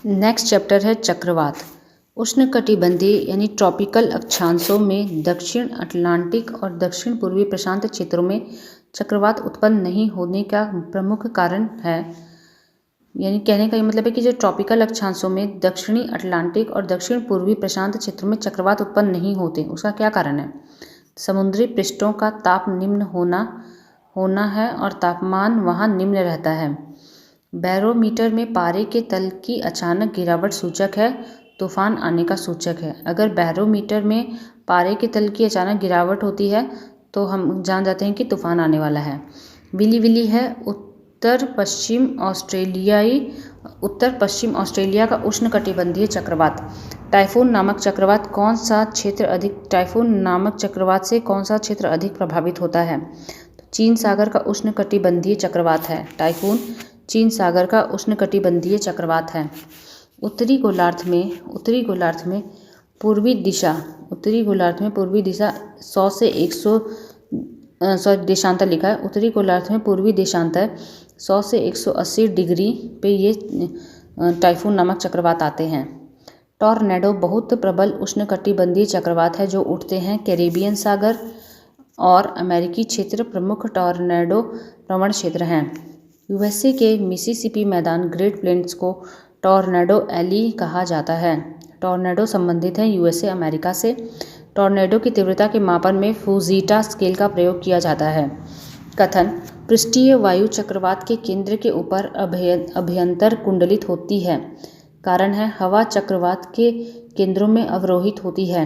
Next chapter है चक्रवात। उष्णकटिबंधीय यानी ट्रॉपिकल अक्षांशों में दक्षिण अटलांटिक और दक्षिण पूर्वी प्रशांत क्षेत्रों में चक्रवात उत्पन्न नहीं होने का प्रमुख कारण है, यानी कहने का ये मतलब है कि जो ट्रॉपिकल अक्षांशों में दक्षिणी अटलांटिक और दक्षिण पूर्वी प्रशांत क्षेत्रों में चक्रवात उत्पन्न नहीं होते, उसका क्या कारण है। समुद्री पृष्ठों का ताप निम्न होना है और तापमान वहाँ निम्न रहता है। बैरोमीटर में पारे के तल की अचानक गिरावट सूचक है, तूफान आने का सूचक है। अगर बैरोमीटर में पारे के तल की अचानक गिरावट होती है तो हम जान जाते हैं कि तूफान आने वाला है। विली विली है उत्तर पश्चिम ऑस्ट्रेलिया का उष्णकटिबंधीय चक्रवात। टाइफून नामक चक्रवात से कौन सा क्षेत्र अधिक प्रभावित होता है। चीन सागर का उष्णकटिबंधीय चक्रवात है। टाइफून चीन सागर का उष्णकटिबंधीय चक्रवात है। उत्तरी गोलार्ध में पूर्वी दिशा 100 से 100 देशांतर लिखा है। उत्तरी गोलार्ध में पूर्वी देशांतर 100 से 180 डिग्री पे ये टाइफून नामक चक्रवात आते हैं। टॉर्नेडो बहुत प्रबल उष्णकटिबंधीय चक्रवात है जो उठते हैं। कैरेबियन सागर और अमेरिकी क्षेत्र प्रमुख टॉर्नेडो प्रवण क्षेत्र हैं। यूएसए के मिसिसिपी मैदान ग्रेट प्लेन्स को टॉर्नेडो एली कहा जाता है। टॉर्नेडो संबंधित है यूएसए अमेरिका से। टॉर्नेडो की तीव्रता के मापन में फुजीटा स्केल का प्रयोग किया जाता है। कथन: पृष्ठीय वायु चक्रवात के केंद्र के ऊपर अभ्यंतर कुंडलित होती है। कारण है हवा चक्रवात के केंद्रों में अवरोहित होती है।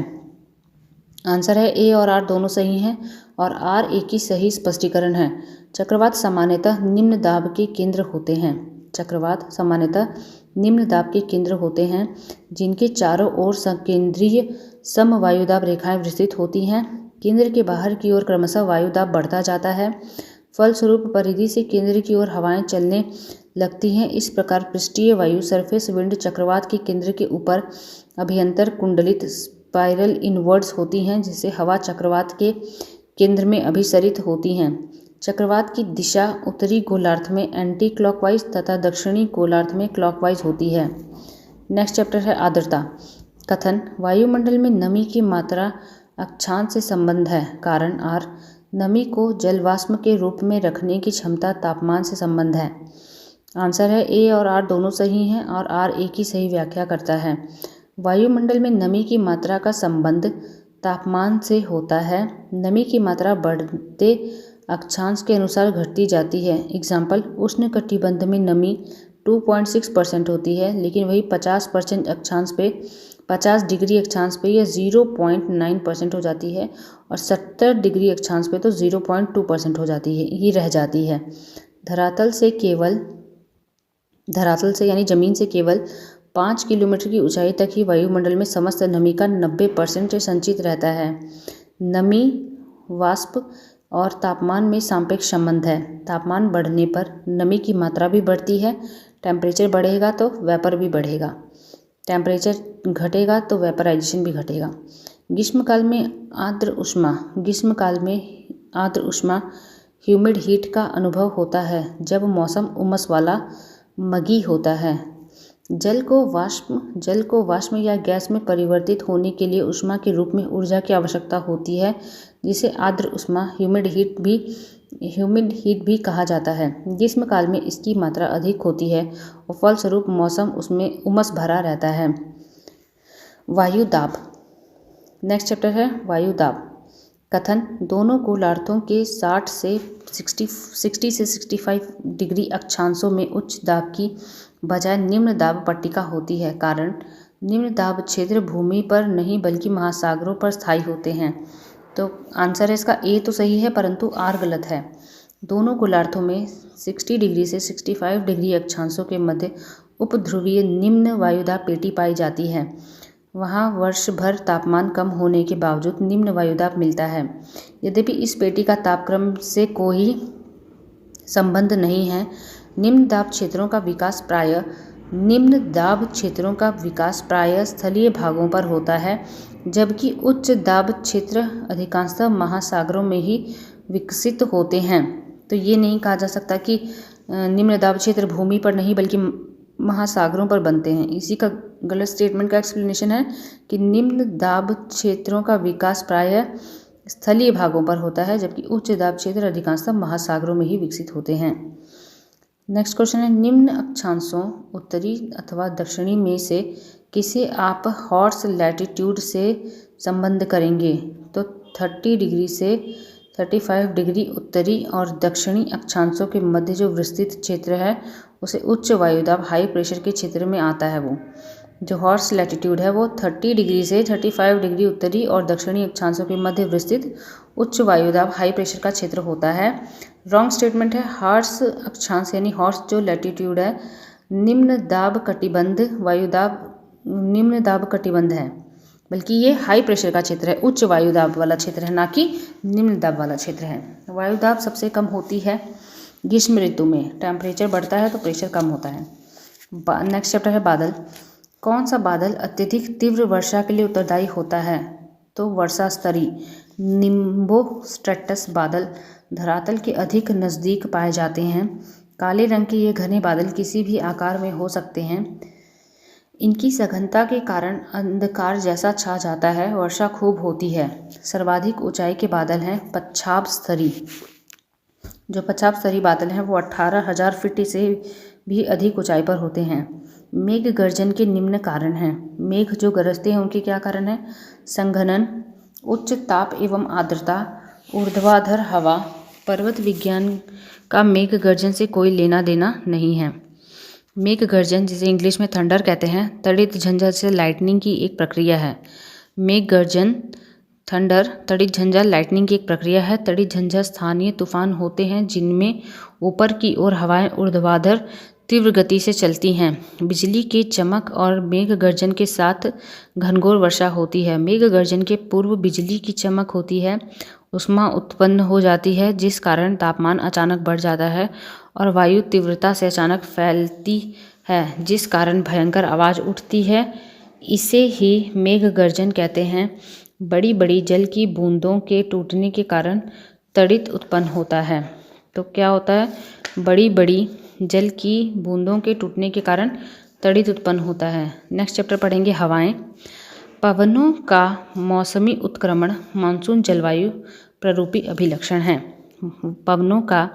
आंसर है ए और आर दोनों सही हैं और आर ए की सही स्पष्टीकरण है। चक्रवात सामान्यतः निम्न दाब के केंद्र होते हैं जिनके चारों ओर संकेंद्रीय समवायुदाब रेखाएं विस्तृत होती हैं। केंद्र के बाहर की ओर क्रमशः वायुदाब बढ़ता जाता है। फलस्वरूप परिधि से केंद्र की ओर हवाएं चलने लगती हैं। इस प्रकार पृष्ठीय वायु सरफेस विंड चक्रवात के केंद्र के ऊपर अभ्यंतर कुंडलित स्पाइरल इनवर्ड्स होती हैं, जिससे हवा चक्रवात के केंद्र में अभिसरित होती हैं। चक्रवात की दिशा उत्तरी गोलार्ध में एंटी क्लॉकवाइज तथा दक्षिणी गोलार्ध में क्लॉकवाइज होती है। नेक्स्ट चैप्टर है आर्द्रता। कथन: वायुमंडल में नमी की मात्रा अक्षांश से संबंध है। कारण आर: नमी को जलवाष्प के रूप में रखने की क्षमता तापमान से संबंध है। आंसर है ए और आर दोनों सही हैं और आर ए की सही व्याख्या करता है। वायुमंडल में नमी की मात्रा का संबंध तापमान से होता है। नमी की मात्रा बढ़ते अक्षांश के अनुसार घटती जाती है। एग्जाम्पल: उष्णकटिबंध में नमी 2.6% होती है, लेकिन वही 50 डिग्री अक्षांश पे यह 0.9% हो जाती है और 70 डिग्री अक्षांश पे तो 0.2% हो जाती है, ये रह जाती है। धरातल से यानी जमीन से केवल 5 किलोमीटर की ऊंचाई तक ही वायुमंडल में समस्त नमी का 90% संचित रहता है। नमी, वाष्प और तापमान में सापेक्ष संबंध है। तापमान बढ़ने पर नमी की मात्रा भी बढ़ती है। टेम्परेचर बढ़ेगा तो वेपर भी बढ़ेगा। टेम्परेचर घटेगा तो वेपराइजेशन भी घटेगा। ग्रीष्मकाल में आर्द्र उष्मा ह्यूमिड हीट का अनुभव होता है जब मौसम उमस वाला मगी होता है। जल को वाष्प या गैस में परिवर्तित होने के लिए उष्मा के रूप में ऊर्जा की आवश्यकता होती है, जिसे आर्द्र उष्मा ह्यूमिड हीट भी कहा जाता है। ग्रीष्मकाल में इसकी मात्रा अधिक होती है और फलस्वरूप मौसम उसमें उमस भरा रहता है। वायुदाब। नेक्स्ट चैप्टर है वायुदाब। कथन: दोनों गोलार्धों के 60 से 65 डिग्री अक्षांशों में उच्च दाब की बजाय निम्न दाब पट्टिका होती है। कारण: निम्न दाब क्षेत्र भूमि पर नहीं बल्कि महासागरों पर स्थायी होते हैं। तो आंसर है इसका ए तो सही है, परंतु आर गलत है। दोनों गोलार्धों में 60 डिग्री से 65 डिग्री अक्षांशों के मध्य उपध्रुवीय निम्न वायुदाब पेटी पाई जाती है। वहाँ वर्ष भर तापमान कम होने के बावजूद निम्न वायुदाब मिलता है। यद्यपि इस पेटी का तापक्रम से कोई संबंध नहीं है। निम्न दाब क्षेत्रों का विकास प्रायः स्थलीय भागों पर होता है, जबकि उच्च दाब क्षेत्र अधिकांशतः महासागरों में ही विकसित होते हैं। तो ये नहीं कहा जा सकता कि निम्न दाब क्षेत्र भूमि पर नहीं बल्कि महासागरों पर बनते हैं। इसी का गलत स्टेटमेंट का एक्सप्लेनेशन है कि निम्न दाब क्षेत्रों का विकास प्रायः स्थलीय भागों पर होता है, जबकि उच्च दाब क्षेत्र अधिकांशतः महासागरों में ही विकसित होते हैं। नेक्स्ट क्वेश्चन है, निम्न अक्षांशों उत्तरी अथवा दक्षिणी में से किसे आप हॉर्स लैटिट्यूड से संबंध करेंगे? तो 30 डिग्री से 35 डिग्री उत्तरी और दक्षिणी अक्षांशों के मध्य जो विस्तृत क्षेत्र है उसे उच्च वायुदाब हाई प्रेशर के क्षेत्र में आता है। वो जो हॉर्स लैटिट्यूड है वो 30 डिग्री से 35 डिग्री उत्तरी और दक्षिणी अक्षांशों के मध्य विस्तृत उच्च वायुदाब हाई प्रेशर का क्षेत्र होता है। रॉन्ग स्टेटमेंट है। हॉर्स अक्षांश यानी हॉर्स जो लैटिट्यूड है निम्न दाब कटिबंध वायुदाब निम्न दाब कटिबंध है, बल्कि ये हाई प्रेशर का क्षेत्र है, उच्च वायुदाब वाला क्षेत्र है, ना कि निम्न दाब वाला क्षेत्र है। वायुदाब सबसे कम होती है ग्रीष्म ऋतु में, टेम्परेचर बढ़ता है तो प्रेशर कम होता है। नेक्स्ट चैप्टर है बादल। कौन सा बादल अत्यधिक तीव्र वर्षा के लिए उत्तरदायी होता है? तो वर्षा स्तरीय निम्बोस्ट्रेटस बादल धरातल के अधिक नज़दीक पाए जाते हैं। काले रंग के ये घने बादल किसी भी आकार में हो सकते हैं। इनकी सघनता के कारण अंधकार जैसा छा जाता है। वर्षा खूब होती है। सर्वाधिक ऊंचाई के बादल हैं पच्छाब स्तरीय। जो पच्छाब स्तरीय बादल हैं वो 18,000 फीट से भी अधिक ऊंचाई पर होते हैं। मेघ गर्जन के निम्न कारण हैं। मेघ जो गरजते हैं उनके क्या कारण है? संघनन, उच्च ताप एवं आर्द्रता, ऊर्ध्वाधर हवा। पर्वत विज्ञान का मेघ गर्जन से कोई लेना देना नहीं है। मेघ गर्जन, जिसे इंग्लिश में थंडर कहते हैं, तड़ित झंझा से लाइटनिंग की एक प्रक्रिया है। मेघ गर्जन, थंडर, तड़ित झंझा लाइटनिंग की एक प्रक्रिया है। तड़ित झंझा स्थानीय तूफान होते हैं जिनमें ऊपर की ओर हवाएं ऊर्ध्वाधर तीव्र गति से चलती हैं। बिजली की चमक और मेघ गर्जन के साथ घनघोर वर्षा होती है। मेघ गर्जन के पूर्व बिजली की चमक होती है, उष्मा उत्पन्न हो जाती है जिस कारण तापमान अचानक बढ़ जाता है और वायु तीव्रता से अचानक फैलती है जिस कारण भयंकर आवाज़ उठती है। इसे ही मेघ गर्जन कहते हैं। बड़ी बड़ी जल की बूंदों के टूटने के कारण तड़ित उत्पन्न होता है। तो क्या होता है? बड़ी बड़ी जल की बूंदों के टूटने के कारण तड़ित उत्पन्न होता है। नेक्स्ट चैप्टर पढ़ेंगे हवाएं। पवनों का मौसमी उत्क्रमण मानसून जलवायु प्ररूपी अभिलक्षण है। पवनों का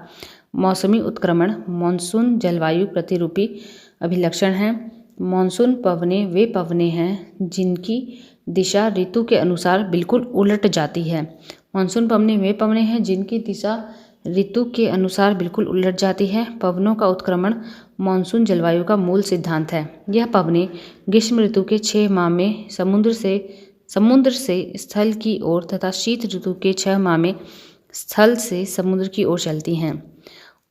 मौसमी उत्क्रमण मानसून जलवायु प्रतिरूपी अभिलक्षण है। मानसून पवनें वे पवनें हैं जिनकी दिशा ऋतु के अनुसार बिल्कुल उलट जाती है। मानसून पवनें वे पवनें हैं जिनकी दिशा ऋतु के अनुसार बिल्कुल उलट जाती है। पवनों का उत्क्रमण मानसून जलवायु का मूल सिद्धांत है। यह पवनें ग्रीष्म ऋतु के 6 माह में समुद्र से स्थल की ओर तथा शीत ऋतु के 6 माह में स्थल से समुद्र की ओर चलती हैं।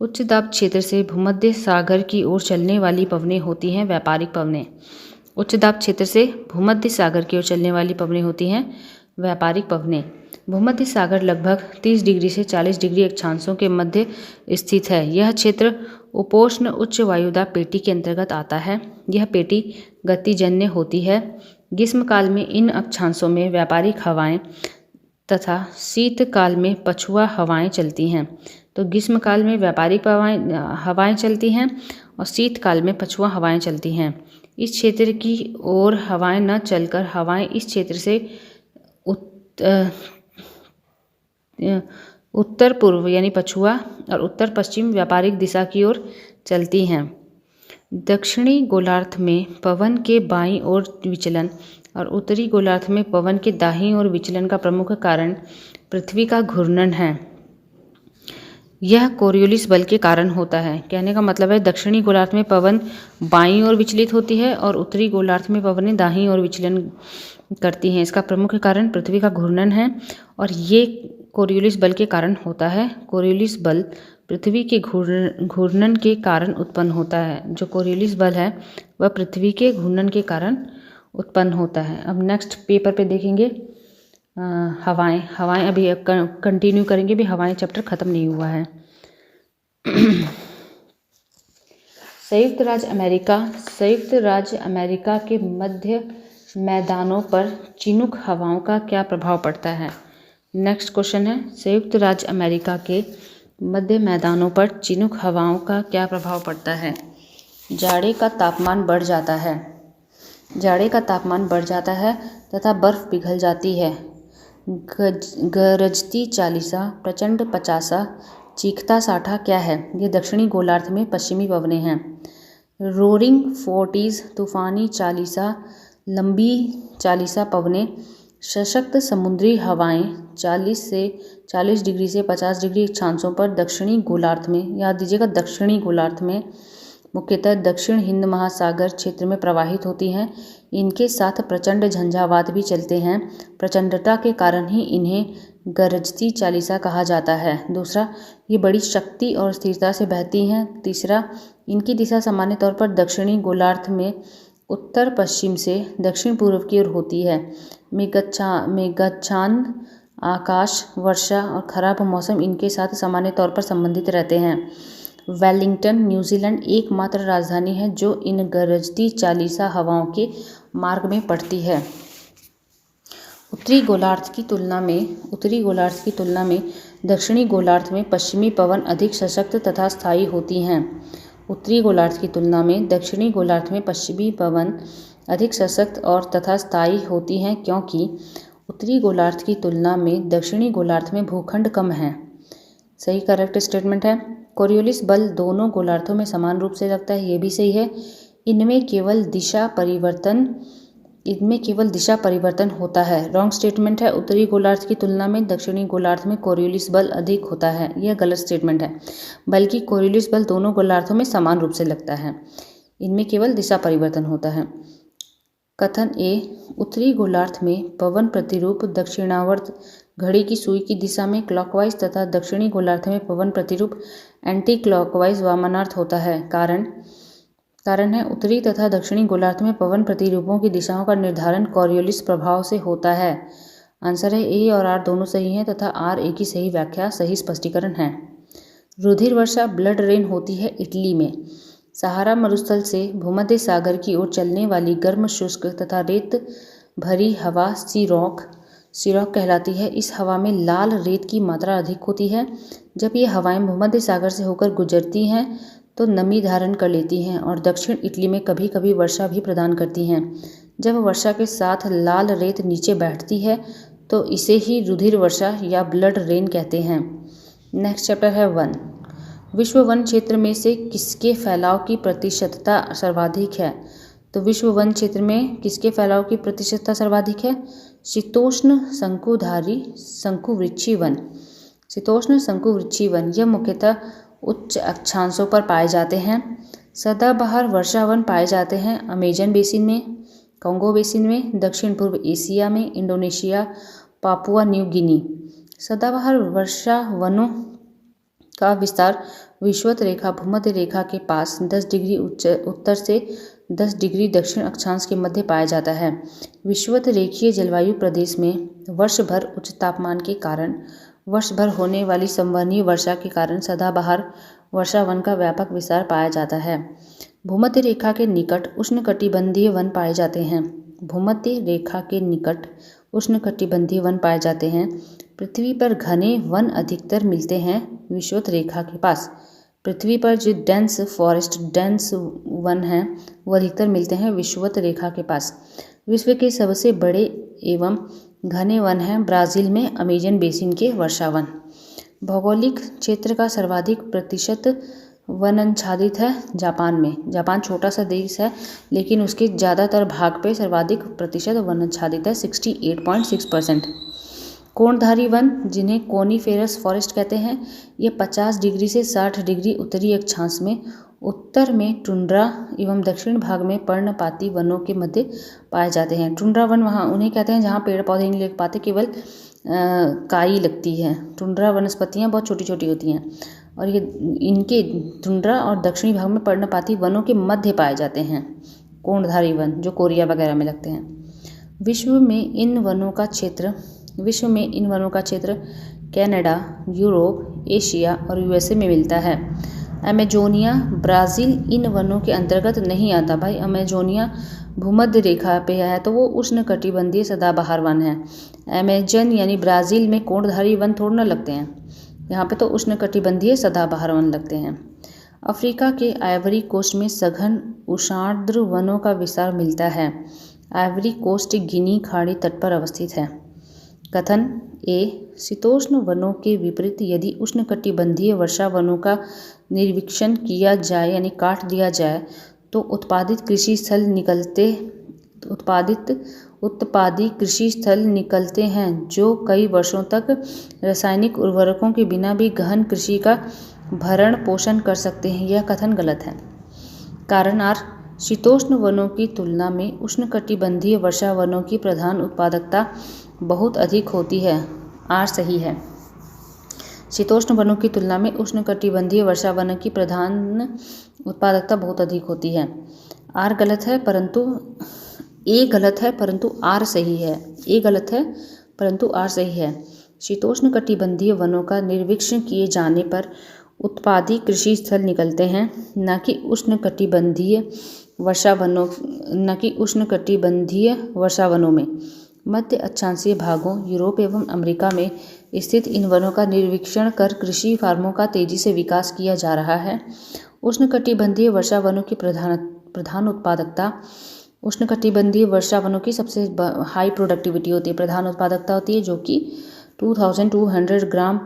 उच्च दाब क्षेत्र से भूमध्य सागर की ओर चलने वाली पवनें होती हैं व्यापारिक पवनें। उच्च दाब क्षेत्र से भूमध्य सागर की ओर चलने वाली पवनें होती हैं व्यापारिक पवनें। भूमध्य सागर लगभग 30 डिग्री से 40 डिग्री अक्षांशों के मध्य स्थित है। यह क्षेत्र उपोष्ण उच्च वायुदाब पेटी के अंतर्गत आता है। यह पेटी गतिजन्य होती है। ग्रीष्मकाल में इन अक्षांशों में व्यापारिक हवाएं तथा शीतकाल में पछुआ हवाएं चलती हैं। तो ग्रीष्मकाल में व्यापारिक हवाएं चलती हैं और शीतकाल में पछुआ हवाएं चलती हैं। इस क्षेत्र की ओर हवाएं न चलकर हवाएं इस क्षेत्र से उत्तर पूर्व यानी पछुआ और उत्तर पश्चिम व्यापारिक दिशा की ओर चलती हैं। दक्षिणी गोलार्ध में पवन के बाईं ओर विचलन और उत्तरी गोलार्ध में पवन के दाहिनी ओर विचलन का प्रमुख कारण पृथ्वी का घूर्णन है। यह कोरियोलिस बल के कारण होता है। कहने का मतलब है दक्षिणी गोलार्ध में पवन बाईं ओर विचलित होती है और उत्तरी गोलार्ध में पवनें दाहिनी ओर विचलन करती हैं। इसका प्रमुख कारण पृथ्वी का घूर्णन है और ये कोरियोलिस बल के कारण होता है। कोरियोलिस बल पृथ्वी के घूर्णन के कारण उत्पन्न होता है। जो कोरियोलिस बल है वह पृथ्वी के घूर्णन के कारण उत्पन्न होता है। अब नेक्स्ट पेपर पे देखेंगे हवाएं अभी कंटिन्यू करेंगे। भी हवाएं चैप्टर ख़त्म नहीं हुआ है। संयुक्त राज्य अमेरिका के मध्य मैदानों पर चिनूक हवाओं का क्या प्रभाव पड़ता है? नेक्स्ट क्वेश्चन है संयुक्त राज्य अमेरिका के मध्य मैदानों पर चिनूक हवाओं का क्या प्रभाव पड़ता है? जाड़े का तापमान बढ़ जाता है। जाड़े का तापमान बढ़ जाता है तथा बर्फ पिघल जाती है। गरजती चालीसा, प्रचंड पचासा, चीखता साठा क्या है? ये दक्षिणी गोलार्ध में पश्चिमी पवनें हैं। रोरिंग फोर्टीज, तूफानी चालीसा, लंबी चालीसा पवनें, सशक्त समुद्री हवाएं 40 से 40 डिग्री से 50 डिग्री अक्षांशों पर दक्षिणी गोलार्ध में, याद दीजिएगा दक्षिणी गोलार्ध में, मुख्यतः दक्षिण हिंद महासागर क्षेत्र में प्रवाहित होती हैं। इनके साथ प्रचंड झंझावात भी चलते हैं। प्रचंडता के कारण ही इन्हें गरजती चालीसा कहा जाता है। दूसरा, ये बड़ी शक्ति और स्थिरता से बहती हैं। तीसरा, इनकी दिशा सामान्य तौर पर दक्षिणी गोलार्ध में उत्तर पश्चिम से दक्षिण पूर्व की ओर होती है। मेघाच्छादन आकाश, वर्षा और खराब मौसम इनके साथ सामान्य तौर पर संबंधित रहते हैं। वेलिंगटन, न्यूजीलैंड एकमात्र राजधानी है जो इन गरजती चालीसा हवाओं के मार्ग में पड़ती है। उत्तरी गोलार्ध की तुलना में दक्षिणी गोलार्ध में पश्चिमी पवन अधिक सशक्त तथा स्थायी होती हैं। उत्तरी गोलार्ध की तुलना में दक्षिणी गोलार्ध में पश्चिमी पवन अधिक सशक्त और तथा स्थायी होती हैं क्योंकि उत्तरी गोलार्ध की तुलना में दक्षिणी गोलार्ध में भूखंड कम है। सही करेक्ट स्टेटमेंट है। कोरियोलिस बल दोनों गोलार्धों में समान रूप से लगता है, ये भी सही है। इनमें केवल दिशा परिवर्तन होता है। रॉन्ग स्टेटमेंट है। उत्तरी गोलार्ध की तुलना में दक्षिणी गोलार्ध में कोरियोलिस बल अधिक होता है, यह गलत स्टेटमेंट है। बल्कि कोरियोलिस बल दोनों गोलार्धों में समान रूप से लगता है, इनमें केवल दिशा परिवर्तन होता है। कथन ए, उत्तरी गोलार्ध में पवन प्रतिरूप दक्षिणावर्त घड़ी की सुई की दिशा में क्लॉकवाइज तथा दक्षिणी गोलार्ध में पवन प्रतिरूप एंटी क्लॉकवाइज वामानार्थ होता है। कारण है उत्तरी तथा दक्षिणी गोलार्ध में पवन प्रतिरूपों की दिशाओं का निर्धारण कोरियोलिस प्रभाव से होता है। आंसर है ए और आर दोनों सही हैं तथा आर ए की सही व्याख्या, सही स्पष्टीकरण है। रुधिर वर्षा ब्लड रेन होती है इटली में। सहारा मरुस्थल से भूमध्य सागर की ओर चलने वाली गर्म शुष्क तथा रेत भरी हवा सीरॉक कहलाती है। इस हवा में लाल रेत की मात्रा अधिक होती है। जब ये हवाएं भूमध्य सागर से होकर गुजरती हैं तो नमी धारण कर लेती हैं और दक्षिण इटली में कभी कभी वर्षा भी प्रदान करती हैं। जब वर्षा के साथ लाल रेत नीचे बैठती है तो इसे ही रुधिर वर्षा या ब्लड रेन कहते हैं। नेक्स्ट चैप्टर है वन। विश्व वन क्षेत्र में से किसके फैलाव की प्रतिशतता सर्वाधिक है? तो विश्व वन क्षेत्र में किसके फैलाव की प्रतिशतता सर्वाधिक है? शीतोष्ण शंकुधारी शंकुवृक्षी वन। शीतोष्ण शंकुवृक्षी वन यह मुख्यतः उच्च अक्षांशों पर पाए जाते हैं। सदाबहार वर्षा वन पाए जाते हैं अमेजन बेसिन में, कांगो बेसिन में, दक्षिण पूर्व एशिया में, इंडोनेशिया, पापुआ न्यू गिनी। सदाबहार वर्षा वनों का विस्तार विषुवत रेखा भूमध्य रेखा के पास 10 डिग्री उत्तर से 10 डिग्री दक्षिण अक्षांश के मध्य पाया जाता है। विषुवत रेखीय जलवायु प्रदेश में वर्ष भर उच्च तापमान के कारण वर्ष भर होने वाली संवहनीय वर्षा के कारण सदाबहार वर्षा वन का व्यापक विस्तार पाया जाता है। भूमध्य रेखा के निकट उष्णकटिबंधीय वन पाए जाते हैं। भूमध्य रेखा के निकट उष्णकटिबंधीय वन पाए जाते हैं। पृथ्वी पर घने वन अधिकतर मिलते हैं विषुवत रेखा के पास। पृथ्वी पर जो डेंस वन हैं वो अधिकतर मिलते हैं विषुवत रेखा के पास। विश्व के सबसे बड़े एवं घने वन हैं ब्राज़ील में अमेजन बेसिन के वर्षावन। भौगोलिक क्षेत्र का सर्वाधिक प्रतिशत वनाच्छादित है जापान में। जापान छोटा सा देश है लेकिन उसके ज़्यादातर भाग पे सर्वाधिक प्रतिशत वनाच्छादित है 68.6%। कोणधारी वन जिन्हें कोनीफेरस फॉरेस्ट कहते हैं ये 50 डिग्री से 60 डिग्री उत्तरी अक्षांश में, उत्तर में टुंड्रा एवं दक्षिण भाग में पर्णपाती वनों के मध्य पाए जाते हैं। टुंड्रा वन वहाँ उन्हें कहते हैं जहाँ पेड़ पौधे नहीं लग पाते, केवल काई लगती है। टुंड्रा वनस्पतियाँ बहुत छोटी छोटी होती हैं और ये इनके टुंड्रा और दक्षिणी भाग में पर्णपाती वनों के मध्य पाए जाते हैं कोणधारी वन, जो कोरिया वगैरह में लगते हैं। विश्व में इन वनों का क्षेत्र कनाडा, यूरोप, एशिया और यूएसए में मिलता है। अमेजोनिया ब्राज़ील इन वनों के अंतर्गत नहीं आता। भाई अमेजोनिया भूमध्य रेखा पे है तो वो उष्णकटिबंधीय सदाबहार वन है। अमेजन यानी ब्राज़ील में कोणधारी वन थोड़ा ना लगते हैं, यहाँ पे तो उष्णकटिबंधीय सदाबहार वन लगते हैं। अफ्रीका के आइवरी कोस्ट में सघन उष्णार्द्र वनों का विस्तार मिलता है। आइवरी कोस्ट गिनी खाड़ी तट पर अवस्थित है। कथन ए, शीतोष्ण वनों के विपरीत यदि उष्णकटिबंधीय वर्षा वनों का निरीक्षण किया जाए यानी काट दिया जाए तो उत्पादित कृषि स्थल निकलते हैं जो कई वर्षों तक रासायनिक उर्वरकों के बिना भी गहन कृषि का भरण पोषण कर सकते हैं। यह कथन गलत है। कारण आर, शीतोष्ण वनों की तुलना में उष्णकटिबंधीय वर्षा वनों की प्रधान उत्पादकता बहुत अधिक होती है। आर सही है। शीतोष्ण वनों की तुलना में उष्णकटिबंधीय वर्षा वनों की प्रधान उत्पादकता बहुत अधिक होती है। आर गलत है परंतु ए गलत है परंतु आर सही है। ए गलत है परंतु आर सही है। शीतोष्ण कटिबंधीय वनों का निरीक्षण किए जाने पर उत्पादी कृषि स्थल निकलते हैं, न कि उष्णकटिबंधीय वर्षा वनों में। मध्य अक्षांशीय भागों, यूरोप एवं अमेरिका में स्थित इन वनों का निरीक्षण कर कृषि फार्मों का तेजी से विकास किया जा रहा है। उष्णकटिबंधीय वर्षा वनों की प्रधान उत्पादकता, उष्णकटिबंधीय वर्षा वनों की सबसे हाई प्रोडक्टिविटी होती है, प्रधान उत्पादकता होती है, जो कि 2200 ग्राम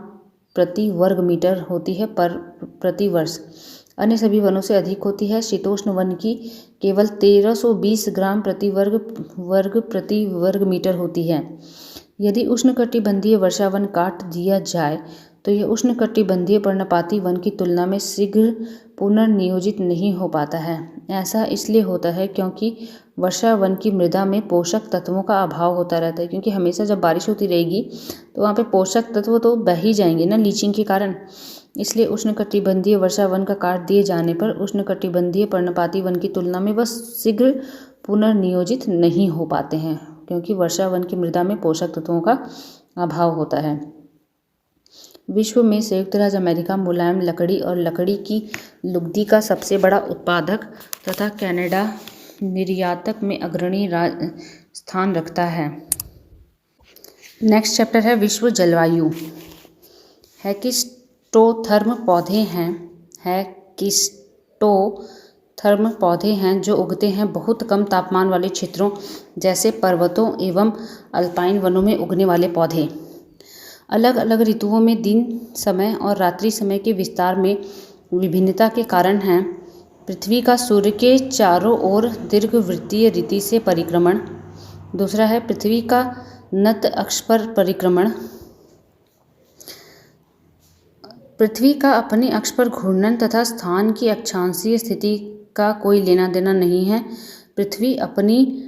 प्रति वर्ग मीटर होती है प्रति वर्ष। अन्य सभी वनों से अधिक होती है। शीतोष्ण वन की केवल 1320 ग्राम प्रति वर्ग मीटर होती है। यदि उष्णकटिबंधीय वर्षा वन काट दिया जाए तो यह उष्णकटिबंधीय पर्णपाती वन की तुलना में शीघ्र पुनर्नियोजित नहीं हो पाता है। ऐसा इसलिए होता है क्योंकि वर्षा वन की मृदा में पोषक तत्वों का अभाव होता रहता है, क्योंकि हमेशा जब बारिश होती रहेगी तो वहाँ पे पोषक तत्व तो बह ही जाएंगे ना लीचिंग के कारण। इसलिए उष्णकटिबंधीय वर्षा वन का काट दिए जाने पर उष्णकटिबंधीय पर्णपाती वन की तुलना में वह शीघ्र पुनर्नियोजित नहीं हो पाते हैं, क्योंकि वर्षा वन की मृदा में पोषक तत्वों का अभाव होता है। विश्व में संयुक्त राज्य अमेरिका मुलायम लकड़ी और लकड़ी की लुगदी का सबसे बड़ा उत्पादक तथा कनाडा निर्यातक में अग्रणी स्थान रखता है। नेक्स्ट चैप्टर है विश्व जलवायु। हेकिस्टोथर्म पौधे हैं जो उगते हैं बहुत कम तापमान वाले क्षेत्रों जैसे पर्वतों एवं अल्पाइन वनों में उगने वाले पौधे। अलग अलग ऋतुओं में दिन समय और रात्रि समय के विस्तार में विभिन्नता के कारण हैं पृथ्वी का सूर्य के चारों ओर दीर्घवृत्तीय रीति से परिक्रमण। दूसरा है पृथ्वी का नत अक्ष पर परिक्रमण। पृथ्वी का अपने अक्ष पर घूर्णन तथा स्थान की अक्षांशीय स्थिति का कोई लेना देना नहीं है। पृथ्वी अपनी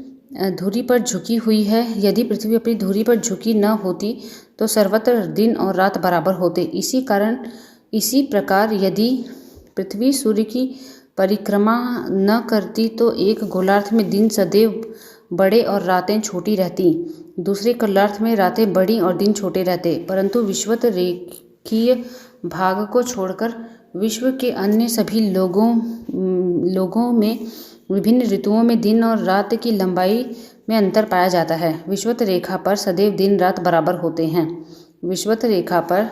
धुरी पर झुकी हुई है। यदि पृथ्वी अपनी धुरी पर झुकी न होती तो सर्वत्र दिन और रात बराबर होते। इसी प्रकार यदि पृथ्वी सूर्य की परिक्रमा न करती तो एक गोलार्ध में दिन सदैव बड़े और रातें छोटी रहती, दूसरे गोलार्ध में रातें बड़ी और दिन छोटे रहते। परंतु विषुवत रेखीय भाग को छोड़कर विश्व के अन्य सभी लोगों में विभिन्न ऋतुओं में दिन और रात की लंबाई में अंतर पाया जाता है। विषुवत रेखा पर सदैव दिन रात बराबर होते हैं। विषुवत रेखा पर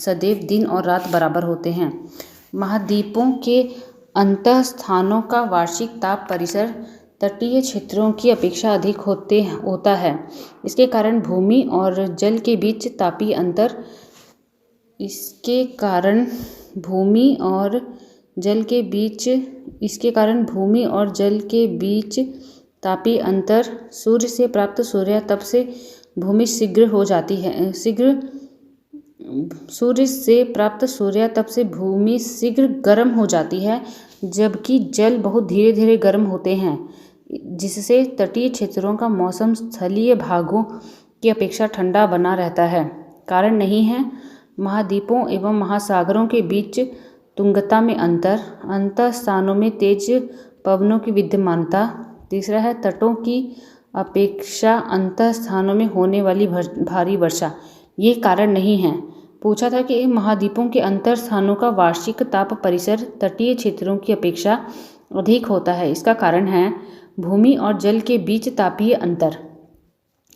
सदैव दिन और रात बराबर होते हैं। महाद्वीपों के अंतः स्थानों का वार्षिक ताप परिसर तटीय क्षेत्रों की अपेक्षा अधिक होता है। इसके कारण भूमि और जल के बीच तापीय अंतर सूर्य से प्राप्त सूर्यातप से भूमि शीघ्र गर्म हो जाती है, जबकि जल बहुत धीरे धीरे गर्म होते हैं, जिससे तटीय क्षेत्रों का मौसम स्थलीय भागों की अपेक्षा ठंडा बना रहता है। कारण नहीं है महाद्वीपों एवं महासागरों के बीच तुंगता में अंतर स्थानों में तेज पवनों की विद्यमानता। तीसरा है तटों की अपेक्षा अंतर स्थानों में होने वाली भारी वर्षा। ये कारण नहीं है। पूछा था कि महाद्वीपों के अंतर स्थानों का वार्षिक ताप परिसर तटीय क्षेत्रों की अपेक्षा अधिक होता है। इसका कारण है भूमि और जल के बीच तापीय अंतर।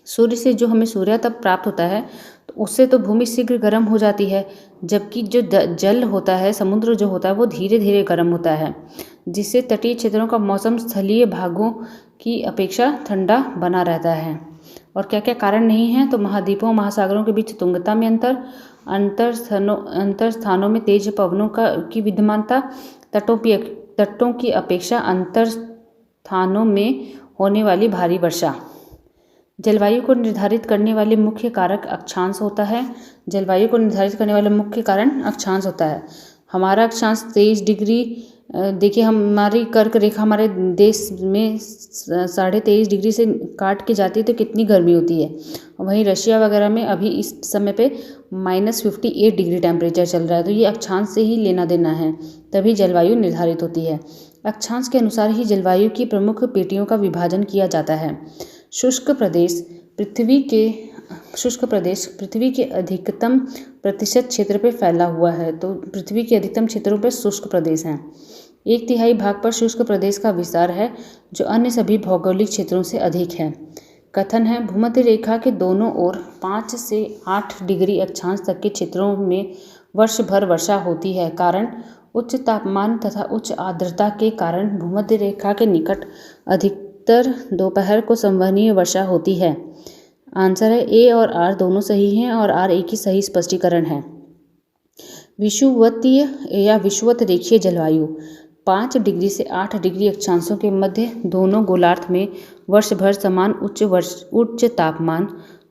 सूर्य से जो हमें सूर्यातप प्राप्त होता है तो तो उससे तो भूमि शीघ्र गर्म हो जाती है, जबकि जो जल होता है, समुद्र जो होता है वो धीरे धीरे गर्म होता है, जिससे तटीय क्षेत्रों का मौसम स्थलीय भागों की अपेक्षा ठंडा बना रहता है। और क्या क्या कारण नहीं है, तो महाद्वीपों और महासागरों के बीच तुंगता में अंतर स्थानों में तेज पवनों की विद्यमानता, तटों की अपेक्षा अंतर स्थानों में होने वाली भारी वर्षा। जलवायु को निर्धारित करने वाले मुख्य कारक अक्षांश होता है। जलवायु को निर्धारित करने वाला मुख्य कारण अक्षांश होता है। हमारा अक्षांश 23 डिग्री, देखिए हमारी कर्क रेखा हमारे देश में 23.5 डिग्री से काट के जाती है तो कितनी गर्मी होती है। वहीं रशिया वगैरह में अभी इस समय पे -58 डिग्री टेम्परेचर चल रहा है। तो ये अक्षांश से ही लेना देना है, तभी जलवायु निर्धारित होती है। अक्षांश के अनुसार ही जलवायु की प्रमुख पेटियों का विभाजन किया जाता है। शुष्क प्रदेश पृथ्वी के अधिकतम प्रतिशत क्षेत्र पर फैला हुआ है, तो पृथ्वी के अधिकतम क्षेत्रों पर शुष्क प्रदेश हैं। 1/3 भाग पर शुष्क प्रदेश का विस्तार है, जो अन्य सभी भौगोलिक क्षेत्रों से अधिक है। कथन है, भूमध्य रेखा के दोनों ओर 5 से 8 डिग्री अक्षांश तक के क्षेत्रों में वर्ष भर वर्षा होती है। कारण उच्च तापमान तथा उच्च आर्द्रता के कारण भूमध्य रेखा के निकट अधिकतर दोपहर को संवहनीय वर्षा होती है। आंसर है ए और आर दोनों सही हैं, और आर एक ही सही स्पष्टीकरण है। विषुवतीय या विषुवत रेखीय जलवायु 5 डिग्री से 8 डिग्री अक्षांशों के मध्य दोनों गोलार्ध में वर्ष भर समान उच्च तापमान,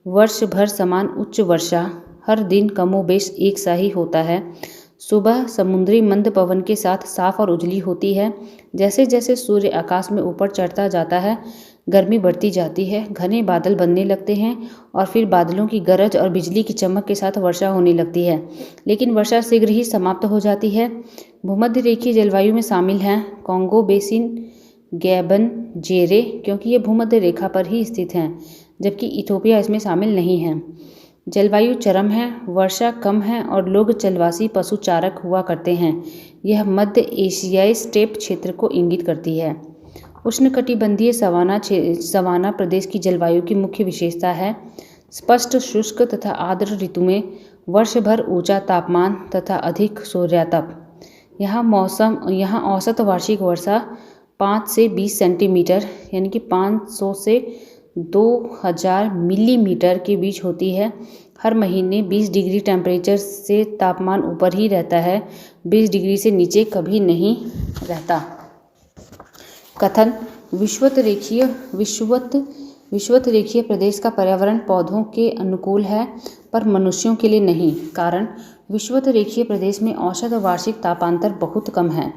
वर्ष भर समान उच्च वर्षा, हर दिन कमोबेश एक सा ही होता है। सुबह समुद्री मंद पवन के साथ साफ और उजली होती है। जैसे जैसे सूर्य आकाश में ऊपर चढ़ता जाता है, गर्मी बढ़ती जाती है, घने बादल बनने लगते हैं और फिर बादलों की गरज और बिजली की चमक के साथ वर्षा होने लगती है, लेकिन वर्षा शीघ्र ही समाप्त हो जाती है। भूमध्य रेखीय जलवायु में शामिल हैं कॉन्गो बेसिन, गैबन, जेरे, क्योंकि ये भूमध्य रेखा पर ही स्थित हैं, जबकि इथोपिया इसमें शामिल नहीं है। जलवायु चरम है, वर्षा कम है और लोग जलवासी पशुचारक हुआ करते हैं। यह मध्य एशियाई स्टेप क्षेत्र को इंगित करती है। उष्णकटिबंधीय सवाना प्रदेश की जलवायु की मुख्य विशेषता है स्पष्ट शुष्क तथा आर्द्र ऋतु में वर्ष भर ऊंचा तापमान तथा अधिक सूर्यातप। यहाँ औसत वार्षिक वर्षा 5 से 20 सेंटीमीटर यानी कि 500 से 2000 मिलीमीटर के बीच होती है। हर महीने 20 डिग्री टेम्परेचर से तापमान ऊपर ही रहता है, 20 डिग्री से नीचे कभी नहीं रहता। कथन, विषुवत रेखीय प्रदेश का पर्यावरण पौधों के अनुकूल है पर मनुष्यों के लिए नहीं। कारण विषुवत रेखीय प्रदेश में औसत वार्षिक तापांतर बहुत कम है।